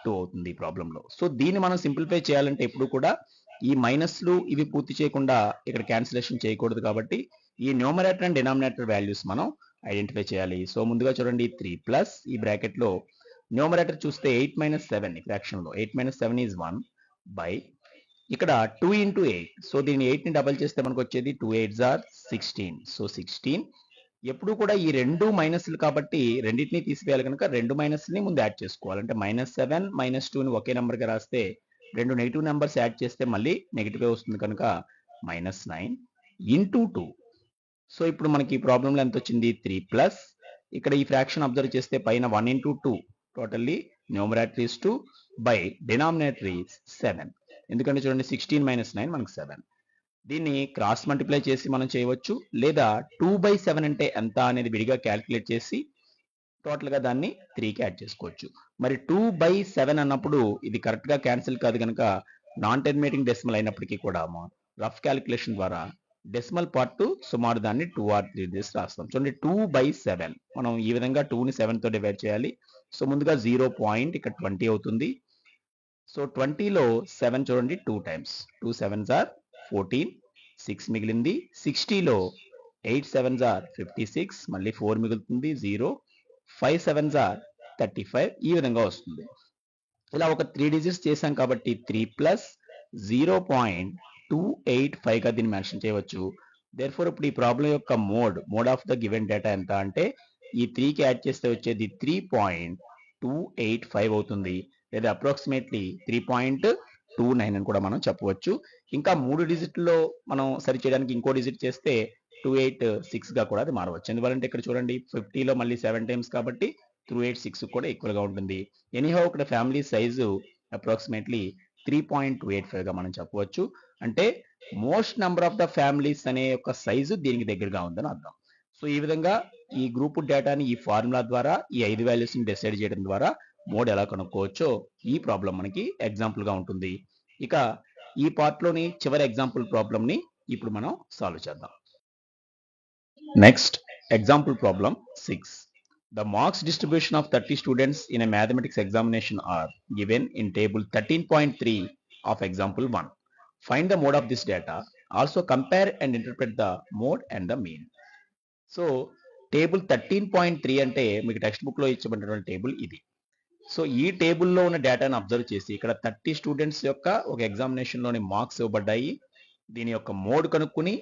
2 అవుతుంది ఈ ప్రాబ్లంలో. సో దీన్ని మనం సింప్లిఫై చేయాలంటే ఎప్పుడు కూడా ఈ మైనస్లు ఇవి పూర్తి చేయకుండా ఇక్కడ క్యాన్సిలేషన్ చేయకూడదు. కాబట్టి ఈ న్యూమరేటర్ అండ్ డినామినేటర్ వాల్యూస్ మనం ఐడెంటిఫై చేయాలి. సో ముందుగా చూడండి 3 ప్లస్ ఈ బ్రాకెట్ లో న్యూమరేటర్ చూస్తే 8 - 7 ఈ ఫ్రాక్షన్ లో 8 - 7 ఈజ్ 1 బై ఇక్కడ 2 × 8. సో దీన్ని 8 ని డబల్ చేస్తే మనకు వచ్చేది 2 8s are 16. సో 16. ఎప్పుడు కూడా ఈ రెండు మైనస్లు కాబట్టి రెండింటిని తీసివేయాలి కనుక రెండు మైనస్ని ముందు యాడ్ చేసుకోవాలి. అంటే -7 - 2 ని ఒకే నెంబర్ గా రాస్తే రెండు నెగిటివ్ నెంబర్స్ యాడ్ చేస్తే మళ్ళీ నెగిటివ్ వస్తుంది కనుక -9 × 2. సో ఇప్పుడు మనకి ఈ ప్రాబ్లంలో ఎంత వచ్చింది 3 ప్లస్ ఇక్కడ ఈ ఫ్రాక్షన్ అబ్జర్వ్ చేస్తే పైన 1 × 2 totally numerator is 2 by denominator is 7. ఎందుకంటే చూడండి 16 - 9 మనకి 7. దీన్ని క్రాస్ మల్టిప్లై చేసి మనం చేయవచ్చు, లేదా 2/7 అంటే ఎంత అనేది విడిగా క్యాలిక్యులేట్ చేసి టోటల్ గా దాన్ని 3కి యాడ్ చేసుకోవచ్చు. మరి 2/7 అన్నప్పుడు ఇది కరెక్ట్ గా క్యాన్సిల్ కాదు కనుక నాన్ టెర్మినేటింగ్ డెసిమల్ అయినప్పటికీ కూడా రఫ్ క్యాలిక్యులేషన్ ద్వారా డెసిమల్ పార్ట్ సుమారు దాన్ని 2 or 3 చేసి రాస్తాం. చూడండి 2/7 మనం ఈ విధంగా 2ని 7 తో డివైడ్ చేయాలి. సో ముందుగా 0 పాయింట్ ఇక్కడ 20 అవుతుంది. సో 20లో 7 చూడండి 2 times, 2 7s are 14, 6 మిగిలింది. 60లో 8 7s are 56, మళ్ళీ 4 మిగులుతుంది 0, 5 7s are 35 ఈ విధంగా వస్తుంది. ఇలా ఒక 3 డిజిట్స్ చేశాం కాబట్టి 3 ప్లస్ 0.285గా దీన్ని మెన్షన్ చేయవచ్చు దేర్ఫోర్ ఇప్పుడు ఈ ప్రాబ్లం యొక్క mode of the given data ఎంత అంటే ఈ 3కి యాడ్ చేస్తే వచ్చేది 3.285 అవుతుంది, లేదా అప్రాక్సిమేట్లీ 3.29 అని కూడా మనం చెప్పవచ్చు. ఇంకా 3 డిజిట్లో మనం సరి చేయడానికి ఇంకో డిజిట్ చేస్తే 286 గా కూడా అది మారవచ్చు. ఎందువల్లంటే ఇక్కడ చూడండి 50లో మళ్ళీ 7 టైమ్స్ కాబట్టి 286 కూడా ఈక్వల్ గా ఉంటుంది. ఎనీహౌ ఇక్కడ ఫ్యామిలీ సైజు అప్రాక్సిమేట్లీ 3.285 గా మనం చెప్పవచ్చు. అంటే most number of the families అనే యొక్క సైజు దీనికి దగ్గరగా ఉందని అర్థం. సో ఈ విధంగా ఈ గ్రూప్ డేటాని ఈ ఫార్ములా ద్వారా ఈ 5 వాల్యూస్ ని డిసైడ్ చేయడం ద్వారా మోడ్ ఎలా కనుక్కోవచ్చో ఈ ప్రాబ్లం మనకి ఎగ్జాంపుల్ గా ఉంటుంది. ఇక ఈ పార్ట్ లోని చివరి ఎగ్జాంపుల్ ప్రాబ్లం ని ఇప్పుడు మనం సాల్వ్ చేద్దాం. Next example problem 6. The marks distribution of 30 students in a mathematics examination are given in table 13.3 of example 1. Find the mode of this data. Also compare and interpret the mode and the mean. So table 13.3 అంటే మీకు text book లో ఇచ్చబడినటువంటి table ఇది. So ఈ టేబుల్లో ఉన్న డేటాను observe చేసి ఇక్కడ 30 స్టూడెంట్స్ యొక్క ఒక ఎగ్జామినేషన్ లోని మార్క్స్ ఇవ్వబడ్డాయి. దీని యొక్క మోడ్ కనుక్కుని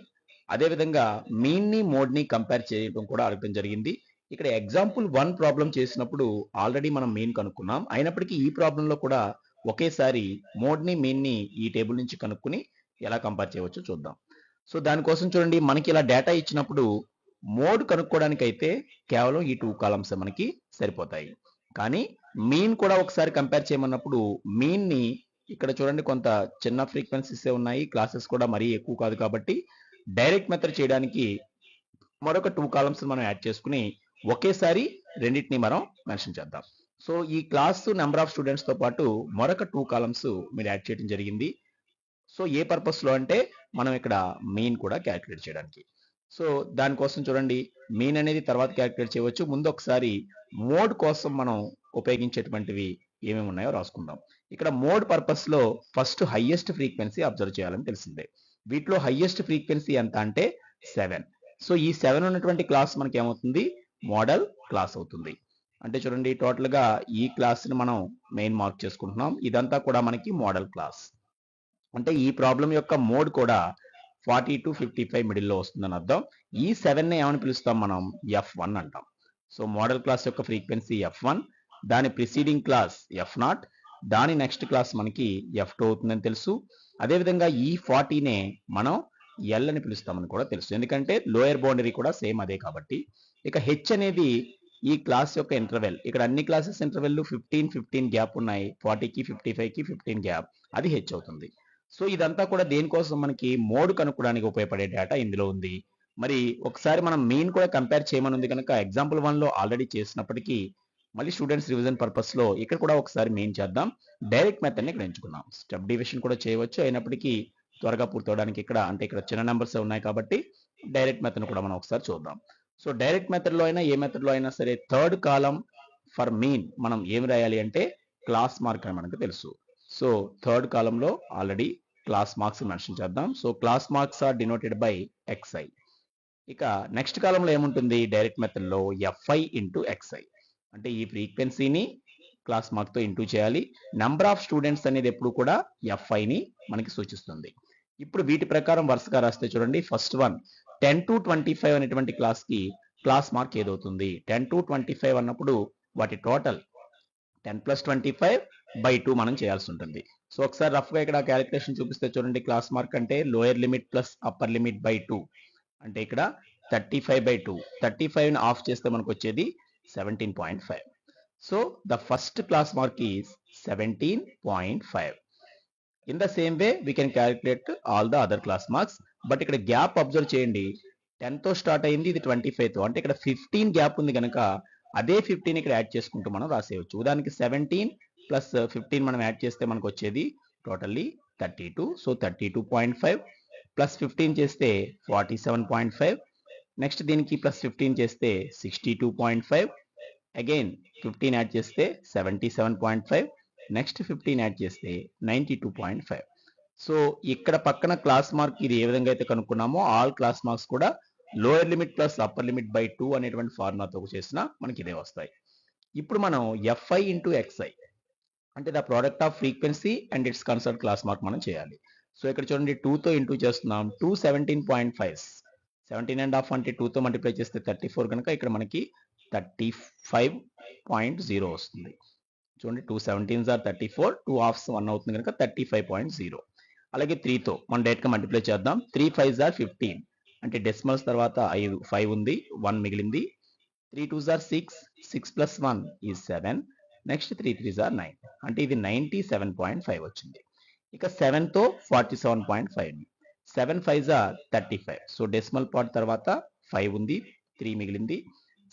అదేవిధంగా మీన్ ని మోడ్ ని కంపేర్ చేయడం కూడా అడగడం జరిగింది. ఇక్కడ ఎగ్జాంపుల్ 1 ప్రాబ్లం చేసినప్పుడు ఆల్రెడీ మనం మీన్ కనుక్కున్నాం. అయినప్పటికీ ఈ ప్రాబ్లంలో కూడా ఒకేసారి మోడ్ ని మీన్ ని ఈ టేబుల్ నుంచి కనుక్కుని ఎలా కంపేర్ చేయవచ్చో చూద్దాం. సో దానికోసం చూడండి మనకి ఇలా డేటా ఇచ్చినప్పుడు మోడ్ కనుక్కోవడానికి అయితే కేవలం ఈ 2 కాలమ్స్ మనకి సరిపోతాయి. కానీ మీన్ కూడా ఒకసారి కంపేర్ చేయమన్నప్పుడు మీన్ ని ఇక్కడ చూడండి కొంత చిన్న ఫ్రీక్వెన్సీసే ఉన్నాయి, క్లాసెస్ కూడా మరీ ఎక్కువ కాదు కాబట్టి డైరెక్ట్ మెథడ్ చేయడానికి మరొక 2 కాలమ్స్ మనం యాడ్ చేసుకుని ఒకేసారి రెండింటిని మనం మెన్షన్ చేద్దాం. సో ఈ క్లాస్ నెంబర్ ఆఫ్ స్టూడెంట్స్ తో పాటు మరొక 2 కాలమ్స్ మీరు యాడ్ చేయడం జరిగింది. సో ఏ పర్పస్ లో అంటే మనం ఇక్కడ మీన్ కూడా క్యాలిక్యులేట్ చేయడానికి. సో దానికోసం చూడండి మీన్ అనేది తర్వాత క్యాలిక్యులేట్ చేయవచ్చు. ముందు ఒకసారి మోడ్ కోసం మనం ఉపయోగించేటువంటివి ఏమేమి ఉన్నాయో రాసుకుందాం. ఇక్కడ మోడ్ పర్పస్ లో ఫస్ట్ హైయెస్ట్ ఫ్రీక్వెన్సీ అబ్జర్వ్ చేయాలని తెలిసిందే. వీటిలో హైయెస్ట్ ఫ్రీక్వెన్సీ ఎంత అంటే 7. సో ఈ 7 ఉన్నటువంటి క్లాస్ మనకి ఏమవుతుంది, మోడల్ క్లాస్ అవుతుంది. అంటే చూడండి టోటల్ గా ఈ క్లాస్ ని మనం మెయిన్ మార్క్ చేసుకుంటున్నాం. ఇదంతా కూడా మనకి మోడల్ క్లాస్. అంటే ఈ ప్రాబ్లం యొక్క మోడ్ కూడా 40 to 55 మిడిల్లో వస్తుందని అర్థం. ఈ 7 ని ఏమని పిలుస్తాం మనం, F1 అంటాం. సో మోడల్ క్లాస్ యొక్క ఫ్రీక్వెన్సీ F1, దాని ప్రిసీడింగ్ క్లాస్ F0, దాని నెక్స్ట్ క్లాస్ మనకి F2 అవుతుందని తెలుసు. అదేవిధంగా ఈ 40నే మనం ఎల్ అని పిలుస్తామని కూడా తెలుసు, ఎందుకంటే లోయర్ బౌండరీ కూడా సేమ్ అదే కాబట్టి. ఇక హెచ్ అనేది ఈ క్లాస్ యొక్క ఇంటర్వెల్. ఇక్కడ అన్ని క్లాసెస్ ఇంటర్వెల్ 15 గ్యాప్ ఉన్నాయి, 40కి 55కి 15 గ్యాప్, అది హెచ్ అవుతుంది. సో ఇదంతా కూడా దేనికోసం మనకి మోడ్ కనుక్కోవడానికి ఉపయోగపడే డేటా ఇందులో ఉంది. మరి ఒకసారి మనం మీన్ కూడా కంపేర్ చేయమని ఉంది కనుక ఎగ్జాంపుల్ 1లో ఆల్రెడీ చేసినప్పటికీ మళ్ళీ స్టూడెంట్స్ రివిజన్ పర్పస్ లో ఇక్కడ కూడా ఒకసారి మెయిన్ చేద్దాం. డైరెక్ట్ మెథడ్ ని ఇక్కడ ఎంచుకున్నాం. స్టెప్ డివిజన్ కూడా చేయవచ్చు, అయినప్పటికీ త్వరగా పూర్తవడానికి ఇక్కడ అంటే ఇక్కడ చిన్న నెంబర్స్ ఉన్నాయి కాబట్టి డైరెక్ట్ మెథడ్ కూడా మనం ఒకసారి చూద్దాం. సో డైరెక్ట్ మెథడ్ లో అయినా ఏ మెథడ్ లో అయినా సరే థర్డ్ కాలం ఫర్ మీన్ మనం ఏమి రాయాలి అంటే క్లాస్ మార్క్ అని మనకు తెలుసు. సో థర్డ్ కాలం లో ఆల్రెడీ క్లాస్ మార్క్స్ మెన్షన్ చేద్దాం. So class marks are denoted by xi. ఇక నెక్స్ట్ కాలంలో ఏముంటుంది, డైరెక్ట్ మెథడ్ లో fi ఇంటూ xi. అంటే ఈ ఫ్రీక్వెన్సీని క్లాస్ మార్క్ తో ఇంటూ చేయాలి. నెంబర్ ఆఫ్ స్టూడెంట్స్ అనేది ఎప్పుడు కూడా fi ని మనకి సూచిస్తుంది. ఇప్పుడు వీటి ప్రకారం వరుసగా రాస్తే చూడండి ఫస్ట్ వన్ 10 to 25 అనేటువంటి క్లాస్ కి క్లాస్ మార్క్ ఏదవుతుంది, 10 to 25 అన్నప్పుడు వాటి టోటల్ 10 + 25/2 మనం చేయాల్సి ఉంటుంది. సో ఒకసారి రఫ్ గా ఇక్కడ క్యాలిక్యులేషన్ చూపిస్తే చూడండి, క్లాస్ మార్క్ అంటే lower limit plus upper limit by 2 అంటే ఇక్కడ 35/2, 35ని ఆఫ్ చేస్తే మనకు వచ్చేది 17.5. So the first class mark is 17.5. In the same way we can calculate all the other class marks. But ఇక్కడ గ్యాప్ అబ్జర్వ్ చేయండి, 10 తో స్టార్ట్ అయింది, ఇది 25 తో, అంటే ఇక్కడ 15 గ్యాప్ ఉంది కనుక అదే 15 ఇక్కడ యాడ్ చేసుకుంటూ మనం రాసేయచ్చు. ఉదాహరణకి 17 + 15 మనం యాడ్ చేస్తే మనకు వచ్చేది టోటల్లీ 32. సో 32.5 ప్లస్ 15 చేస్తే 47.5, నెక్స్ట్ దీనికి ప్లస్ 15 చేస్తే 62.5, అగైన్ 15 యాడ్ చేస్తే 77.5, నెక్స్ట్ 15 యాడ్ చేస్తే 92.5. సో ఇక్కడ పక్కన క్లాస్ మార్క్ ఇది ఏ విధంగా అయితే కనుక్కున్నామో ఆల్ క్లాస్ మార్క్స్ కూడా lower limit plus upper limit by 2 అనేటువంటి ఫార్ములాతో చేసినా మనకి ఇదే వస్తాయి. ఇప్పుడు మనం fi ఇంటూ xi అంటే the product off frequency and it's concern class mark మనం చేయాలి. సో ఇక్కడ చూడండి 2 తో ఇంటూ చేస్తున్నాం, 2 17.5 17.5 అంటే 2తో మల్టిప్లై చేస్తే 34 కనుక ఇక్కడ మనకి 35.0 వస్తుంది. చూడండి 2 17s are 34, 2 halves 1 అవుతుంది కనుక 35.0. అలాగే 3తో మనం డైరెక్ట్గా మల్టిప్లై చేద్దాం. 3 5s are 15 అంటే డెసిమల్స్ తర్వాత 5 ఉంది, 1 మిగిలింది. 3 2s are 6, 6 plus 1 is 7. Next 3 3s are 9 అంటే ఇది 97.5 వచ్చింది. ఇక 7తో 47.5, 7 5s are 35. So decimal part తర్వాత 5 ఉంది, 3 మిగిలింది.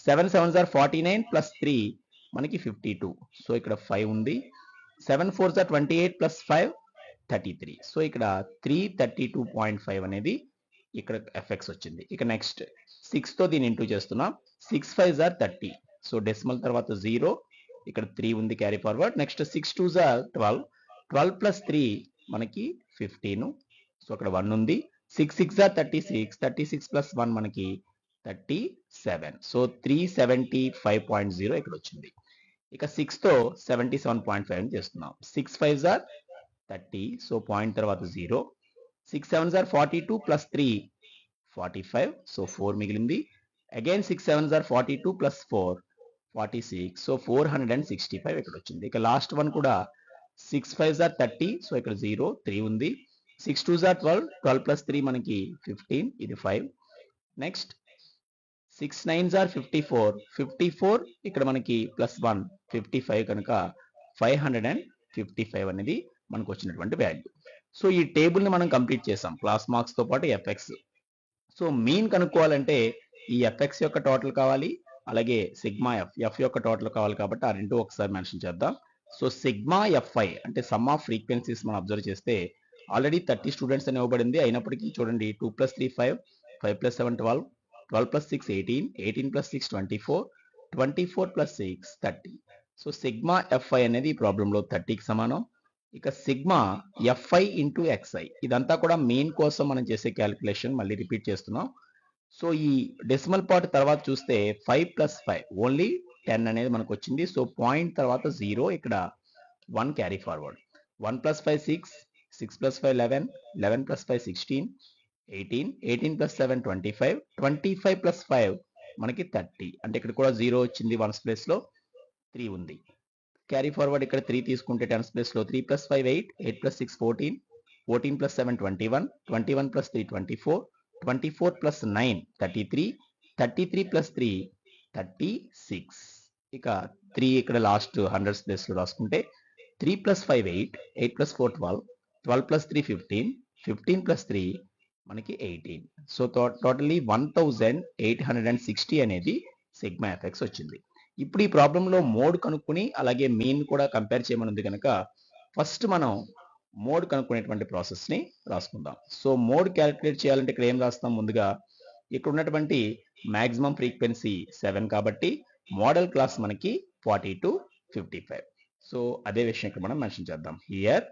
7 7s are 49 ప్లస్ 3 మనకి 52. సో ఇక్కడ 5 ఉంది. 7 4s are 28 ప్లస్ 5 33. సో ఇక్కడ 332.5 అనేది ఇక్కడ ఎఫెక్ట్స్ వచ్చింది. ఇక నెక్స్ట్ 6తో దీన్ని ఇంటూ చేస్తున్నాం. 6 5s are 30. సో డెసిమల్ తర్వాత 0, ఇక్కడ 3 ఉంది carry forward. Next 6 2s are 12, 12 plus 3 మనకి 15. సో అక్కడ 1 ఉంది. 6 6s are 36, 36 ప్లస్ 1 మనకి 37. సో 375.0 ఇక్కడ వచ్చింది. ఇక 6తో 77.5 చేస్తున్నాం. 6 5s are 30, సో పాయింట్ తర్వాత 0. 6 7s are 42 ప్లస్ 3 45, సో 4 మిగిలింది. Again 6 7s are 42 plus 4 46, so 465 ఇక్కడ వచ్చింది. ఇక లాస్ట్ వన్ కూడా 6 5s are 30, సో ఇక్కడ 0 3 ఉంది. 6 2s are 12, 12 ప్లస్ 3 మనకి 15, ఇది 5. నెక్స్ట్ 6 9s are 54, 54 ఇక్కడ మనకి ప్లస్ 1 55 కనుక 555 అనేది మనకు వచ్చినటువంటి వాల్యూ. సో ఈ టేబుల్ని మనం కంప్లీట్ చేసాం క్లాస్ మార్క్స్తో పాటు ఎఫ్ఎక్స్. సో మీన్ కనుక్కోవాలంటే ఈ ఎఫ్ఎక్స్ యొక్క టోటల్ కావాలి, అలాగే సిగ్మా ఎఫ్ యొక్క టోటల్ కావాలి. కాబట్టి ఆ రెండు ఒకసారి మెన్షన్ చేద్దాం. సో సిగ్మా ఎఫ్ఐ అంటే సమ్ ఆఫ్ ఫ్రీక్వెన్సీస్ మనం అబ్జర్వ్ చేస్తే ఆల్రెడీ 30 స్టూడెంట్స్ అని ఇవ్వబడింది. అయినప్పటికీ చూడండి 2 + 3 5, 5 + 7 12, 12 + 6 18, 18 + 6 24, 24 + 6 30. సో సిగ్మా ఎఫ్ఐ అనేది ఈ ప్రాబ్లంలో 30కి సమానం. ఇక సిగ్మా ఎఫ్ఐ ఇంటూ ఎక్స్ఐ ఇదంతా కూడా మీన్ కోసం మనం చేసే క్యాలిక్యులేషన్ మళ్ళీ రిపీట్ చేస్తున్నాం. సో ఈ డెసిమల్ పార్ట్ తర్వాత చూస్తే 5 + 5 ఓన్లీ 10 అనేది మనకు వచ్చింది. సో పాయింట్ తర్వాత 0, ఇక్కడ 1 క్యారీ ఫార్వర్డ్. 1 + 5 6, 6 + 5 11, 11 + 5 16, 18, 18 + 7 25, 25 + 5 మనకి 30 అంటే ఇక్కడ కూడా 0 వచ్చింది. 1s ప్లేస్లో 3 ఉంది. క్యారీ ఫార్వర్డ్ ఇక్కడ 3 తీసుకుంటే 10s ప్లేస్లో 3 + 5 8, 8 + 6 14, 14 + 7 21, 21 + 3 24, 24 + 9 33, 33 + 3 36. ఇక 3 ఇక్కడ లాస్ట్ 100s ప్లేస్లో రాసుకుంటే 3 + 5 8, 8 + 4 12, 12 + 3 15, 15 + 3 మనకి 18. సో టోటల్లీ 1860 అనేది సిగ్మా ఎఫెక్ట్స్ వచ్చింది. ఇప్పుడు ఈ ప్రాబ్లంలో మోడ్ కనుక్కుని అలాగే మీన్ కూడా కంపేర్ చేయమని ఉంది కనుక ఫస్ట్ మనం మోడ్ కనుక్కునేటువంటి ప్రాసెస్ని రాసుకుందాం. సో మోడ్ క్యాలిక్యులేట్ చేయాలంటే ఇక్కడ ఏం రాస్తాం? ముందుగా ఇక్కడ ఉన్నటువంటి మ్యాక్సిమం ఫ్రీక్వెన్సీ 7 కాబట్టి మోడల్ క్లాస్ మనకి 40 to 55. సో అదే విషయం ఇక్కడ మనం మెన్షన్ చేద్దాం. హియర్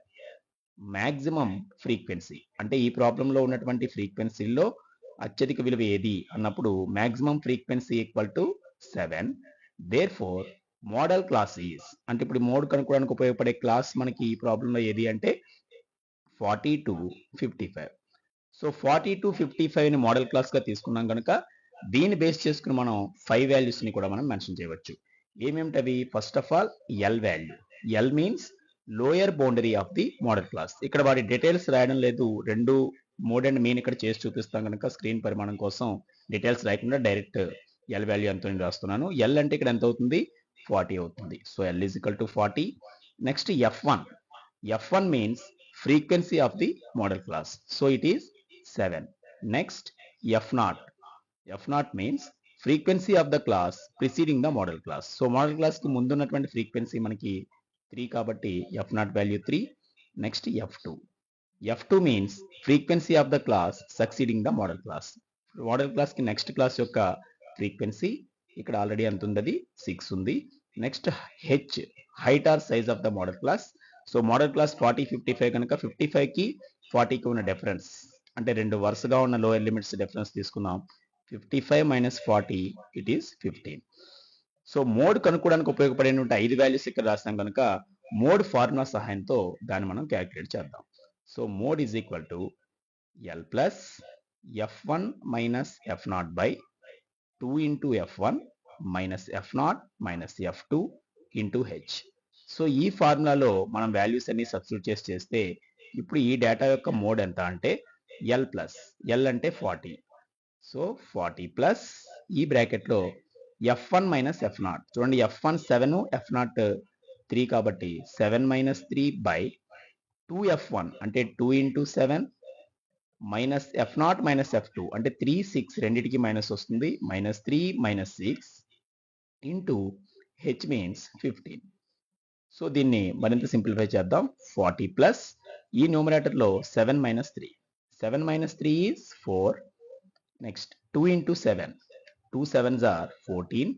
మ్యాక్సిమం ఫ్రీక్వెన్సీ అంటే ఈ ప్రాబ్లంలో ఉన్నటువంటి ఫ్రీక్వెన్సీల్లో అత్యధిక విలువ ఏది అన్నప్పుడు maximum frequency equal to 7. Therefore modal class is అంటే ఇప్పుడు మోడ్ కనుక్కోవడానికి ఉపయోగపడే క్లాస్ మనకి ఈ ప్రాబ్లంలో ఏది అంటే 40 to 55. సో 40 to 55ని మోడల్ క్లాస్గా తీసుకున్నాం కనుక దీన్ని బేస్ చేసుకుని మనం 5 వాల్యూస్ని కూడా మనం మెన్షన్ చేయవచ్చు. ఏమేమిటవి? First of all L value. L means lower boundary of the modal class. ఇక్కడ వాటి డీటెయిల్స్ రాయడం లేదు, రెండు మోడ్ అండ్ మీన్ ఇక్కడ చేసి చూపిస్తాం కనుక స్క్రీన్ పరిమాణం కోసం డీటెయిల్స్ రాయకుండా డైరెక్ట్ ఎల్ వాల్యూ ఎంత రాస్తున్నాను. ఎల్ అంటే ఇక్కడ ఎంత అవుతుంది? 40 అవుతుంది. So L is equal to 40. Next F1. F1 means frequency of the modal class. So it is 7. Next F0. F0 means frequency of the class preceding the modal class. So model క్లాస్కి ముందు ఉన్నటువంటి frequency మనకి 3 కాబట్టి F0 value 3. Next F2. F2 means frequency of the class succeeding the modal class. Model క్లాస్కి next class యొక్క frequency ఇక్కడ already ఎంత ఉంది? 6 ఉంది. Next H height or size of the modal class. So modal class 40 55 కనుక 55కి 40కి ఉన్న difference అంటే రెండు వరుసగా ఉన్న లోయర్ లిమిట్స్ డిఫరెన్స్ తీసుకున్నాం. 55 - 40 ఇట్ ఈస్ 15. సో మోడ్ కనుక్కోవడానికి ఉపయోగపడేటువంటి 5 వాల్యూస్ ఇక్కడ రాస్తాం కనుక మోడ్ ఫార్ములా సహాయంతో దాన్ని మనం క్యాలిక్యులేట్ చేద్దాం. So mode is equal to L plus f1 minus f0 by 2 into f1 minus f0 minus f2 into h. So ఈ ఫార్ములాలో మనం వాల్యూస్ అన్ని సబ్స్టిట్యూట్ చేస్తే ఇప్పుడు ఈ డేటా యొక్క మోడ్ ఎంత అంటే l ప్లస్ l అంటే 40. సో 40 ప్లస్ ఈ బ్రాకెట్లో f1 మైనస్ f0. చూడండి f1 7 f0 3 కాబట్టి 7 మైనస్ 3 బై 2f1 అంటే 2 into 7 minus f0 minus f2 అంటే 3 6 రెండిటికి మైనస్ వస్తుంది minus 3 minus 6 into h means 15. So దీన్ని మరింత సింప్లిఫై చేద్దాం 40 ప్లస్ ఈ న్యూమరేటర్లో 7 minus 3 7 minus 3 is 4 next 2 into 7 2 7s are 14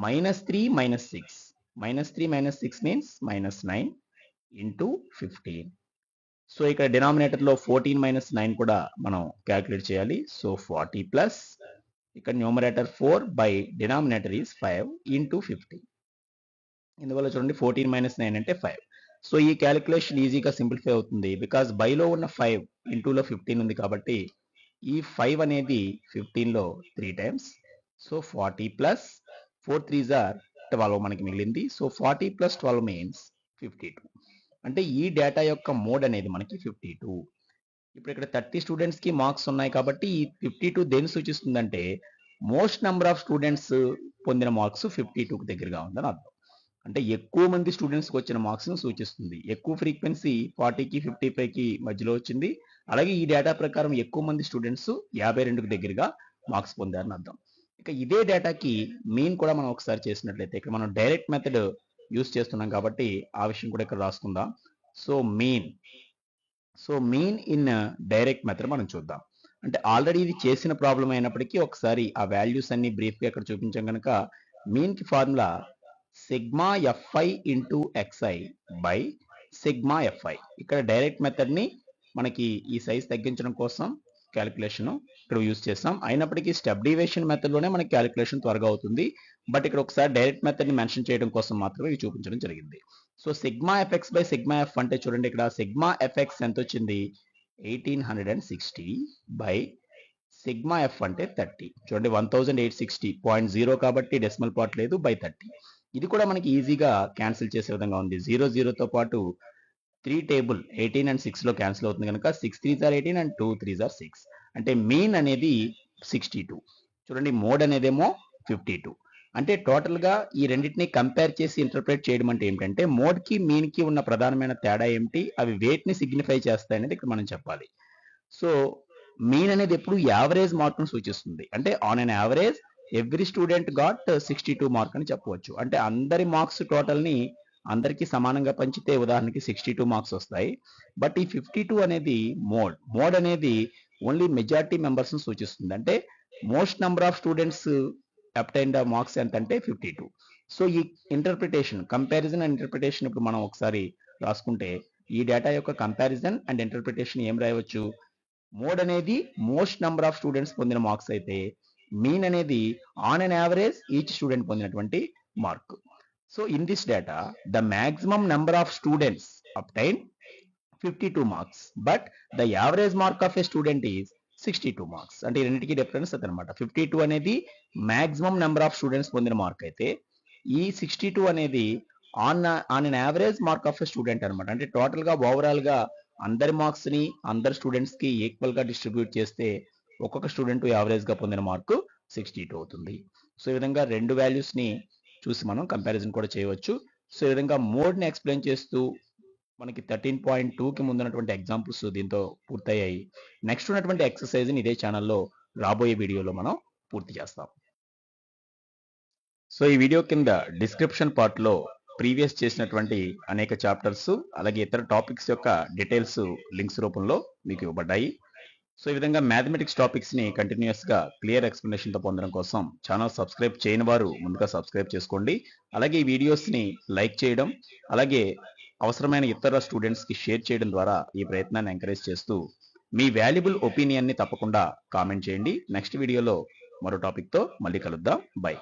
minus 3 minus 6 minus 3 minus 6 means minus 9 into 15. So ఇక్కడ డినామినేటర్లో 14 మైనస్ 9 కూడా మనం క్యాలిక్యులేట్ చేయాలి. సో 40 ప్లస్ ఇక్కడ numerator 4 by denominator is 5 into 15. ఇందువల్ల చూడండి 14 మైనస్ 9 అంటే 5. సో ఈ క్యాలిక్యులేషన్ ఈజీగా సింప్లిఫై అవుతుంది బికాస్ బైలో ఉన్న 5 ఇంటూలో 15 ఉంది కాబట్టి ఈ 5 అనేది 15లో 3 times. So 40 plus 4 3s are 12 మనకి మిగిలింది. So 40 plus 12 means 52. అంటే ఈ డేటా యొక్క మోడ్ అనేది మనకి 52. ఇప్పుడు ఇక్కడ 30 స్టూడెంట్స్కి మార్క్స్ ఉన్నాయి కాబట్టి ఈ 52 దేన్ని సూచిస్తుందంటే మోస్ట్ నెంబర్ ఆఫ్ స్టూడెంట్స్ పొందిన మార్క్స్ 52కి దగ్గరగా ఉందని అర్థం. అంటే ఎక్కువ మంది స్టూడెంట్స్కి వచ్చిన మార్క్స్ను సూచిస్తుంది. ఎక్కువ ఫ్రీక్వెన్సీ 40కి 55కి మధ్యలో వచ్చింది. అలాగే ఈ డేటా ప్రకారం ఎక్కువ మంది స్టూడెంట్స్ 52కి దగ్గరగా మార్క్స్ పొందారని అర్థం. ఇక ఇదే డేటాకి మీన్ కూడా మనం ఒకసారి చేసినట్లయితే ఇక్కడ మనం డైరెక్ట్ మెథడ్ యూస్ చేస్తున్నాం కాబట్టి ఆ విషయం కూడా ఇక్కడ రాసుకుందాం. So mean in direct method మనం చూద్దాం. అంటే ఆల్రెడీ ఇది చేసిన ప్రాబ్లం అయినప్పటికీ ఒకసారి ఆ వాల్యూస్ అన్ని బ్రీఫ్గా ఇక్కడ చూపించాం కనుక మీన్కి formula sigma FI into XI by sigma FI. ఇక్కడ డైరెక్ట్ మెథడ్ని మనకి ఈ సైజ్ తగ్గించడం కోసం క్యాలిక్యులేషన్ ఇక్కడ యూజ్ చేస్తాం. అయినప్పటికీ స్టెప్ డివిజన్ మెథడ్లోనే మనకి క్యాలిక్యులేషన్ త్వరగా అవుతుంది. బట్ ఇక్కడ ఒకసారి డైరెక్ట్ మెథడ్ని మెన్షన్ చేయడం కోసం మాత్రమే ఇవి చూపించడం జరిగింది. So sigma FX by sigma F అంటే చూడండి ఇక్కడ సిగ్మా ఎఫ్ఎక్స్ ఎంత వచ్చింది 1860 బై సిగ్మా ఎఫ్ అంటే 30. చూడండి 1860 0 కాబట్టి డెసిమల్ పార్ట్ లేదు బై 30. ఇది కూడా మనకి ఈజీగా క్యాన్సిల్ చేసే విధంగా ఉంది. 0 0తో పాటు 3 టేబుల్ 18 and 6లో క్యాన్సిల్ అవుతుంది కనుక 6 3s are 18 and 2 3s are 6. అంటే మీన్ అనేది 62. చూడండి మోడ్ అనేదేమో 52. అంటే టోటల్గా ఈ రెండింటిని కంపేర్ చేసి ఇంటర్ప్రిట్ చేయడం అంటే ఏమిటంటే మోడ్కి మీన్కి ఉన్న ప్రధానమైన తేడా ఏమిటి, అవి వేటిని సిగ్నిఫై చేస్తాయనేది ఇక్కడ మనం చెప్పాలి. సో మీన్ అనేది ఎప్పుడు యావరేజ్ మార్కును సూచిస్తుంది. అంటే on an average every student got 62 mark అని చెప్పవచ్చు. అంటే అందరి మార్క్స్ టోటల్ని అందరికీ సమానంగా పంచితే ఉదాహరణకి 62 మార్క్స్ వస్తాయి. బట్ ఈ 52 అనేది మోడ్ అనేది ఓన్లీ మెజారిటీ మెంబర్స్ని సూచిస్తుంది. అంటే most number of students obtained marks ఎంత అంటే 52. సో ఈ ఇంటర్ప్రిటేషన్ కంపారిజన్ అండ్ ఇంటర్ప్రిటేషన్ ఇప్పుడు మనం ఒకసారి రాసుకుంటే ఈ డేటా యొక్క కంపారిజన్ అండ్ ఇంటర్ప్రిటేషన్ ఏం రాయవచ్చు, మోడ్ అనేది మోస్ట్ నెంబర్ ఆఫ్ స్టూడెంట్స్ పొందిన మార్క్స్ అయితే మీన్ అనేది on an average each student పొందినటువంటి mark. So in this data, the maximum number of students obtained 52 marks, but the average mark of a student is 62 marks. అంటే ఈ రెండింటికి difference అదనమాట. 52 అనేది maximum number of students పొందిన mark అయితే ఈ 62 అనేది on an average mark of a student అనమాట. అంటే టోటల్గా ఓవరాల్గా అందరి మార్క్స్ని అందరి స్టూడెంట్స్కి ఈక్వల్గా డిస్ట్రిబ్యూట్ చేస్తే ఒక్కొక్క స్టూడెంట్ యావరేజ్గా పొందిన మార్కు 62 అవుతుంది. సో ఈ విధంగా రెండు వాల్యూస్ని చూసి మనం కంపారిజన్ కూడా చేయవచ్చు. సో ఈ విధంగా మోడ్ని ఎక్స్ప్లెయిన్ చేస్తూ మనకి 13.2కి ముందున్నటువంటి ఎగ్జాంపుల్స్ దీంతో పూర్తయ్యాయి. నెక్స్ట్ ఉన్నటువంటి ఎక్సర్సైజ్ని ఇదే ఛానల్లో రాబోయే వీడియోలో మనం పూర్తి చేస్తాం. సో ఈ వీడియో కింద డిస్క్రిప్షన్ పార్ట్లో ప్రీవియస్ చేసినటువంటి అనేక చాప్టర్స్ అలాగే ఇతర టాపిక్స్ యొక్క డీటెయిల్స్ లింక్స్ రూపంలో మీకు ఇవ్వబడ్డాయి. సో ఈ విధంగా మ్యాథమెటిక్స్ టాపిక్స్ని కంటిన్యూస్గా క్లియర్ ఎక్స్ప్లెనేషన్తో పొందడం కోసం ఛానల్ సబ్స్క్రైబ్ చేయని వారు ముందుగా సబ్స్క్రైబ్ చేసుకోండి. అలాగే ఈ వీడియోస్ని లైక్ చేయడం అలాగే అవసరమైన ఇతర స్టూడెంట్స్కి షేర్ చేయడం ద్వారా ఈ ప్రయత్నాన్ని ఎంకరేజ్ చేస్తూ మీ వాల్యుబుల్ ఒపీనియన్ని తప్పకుండా కామెంట్ చేయండి. నెక్స్ట్ వీడియోలో మరో టాపిక్తో మళ్ళీ కలుద్దాం. బై.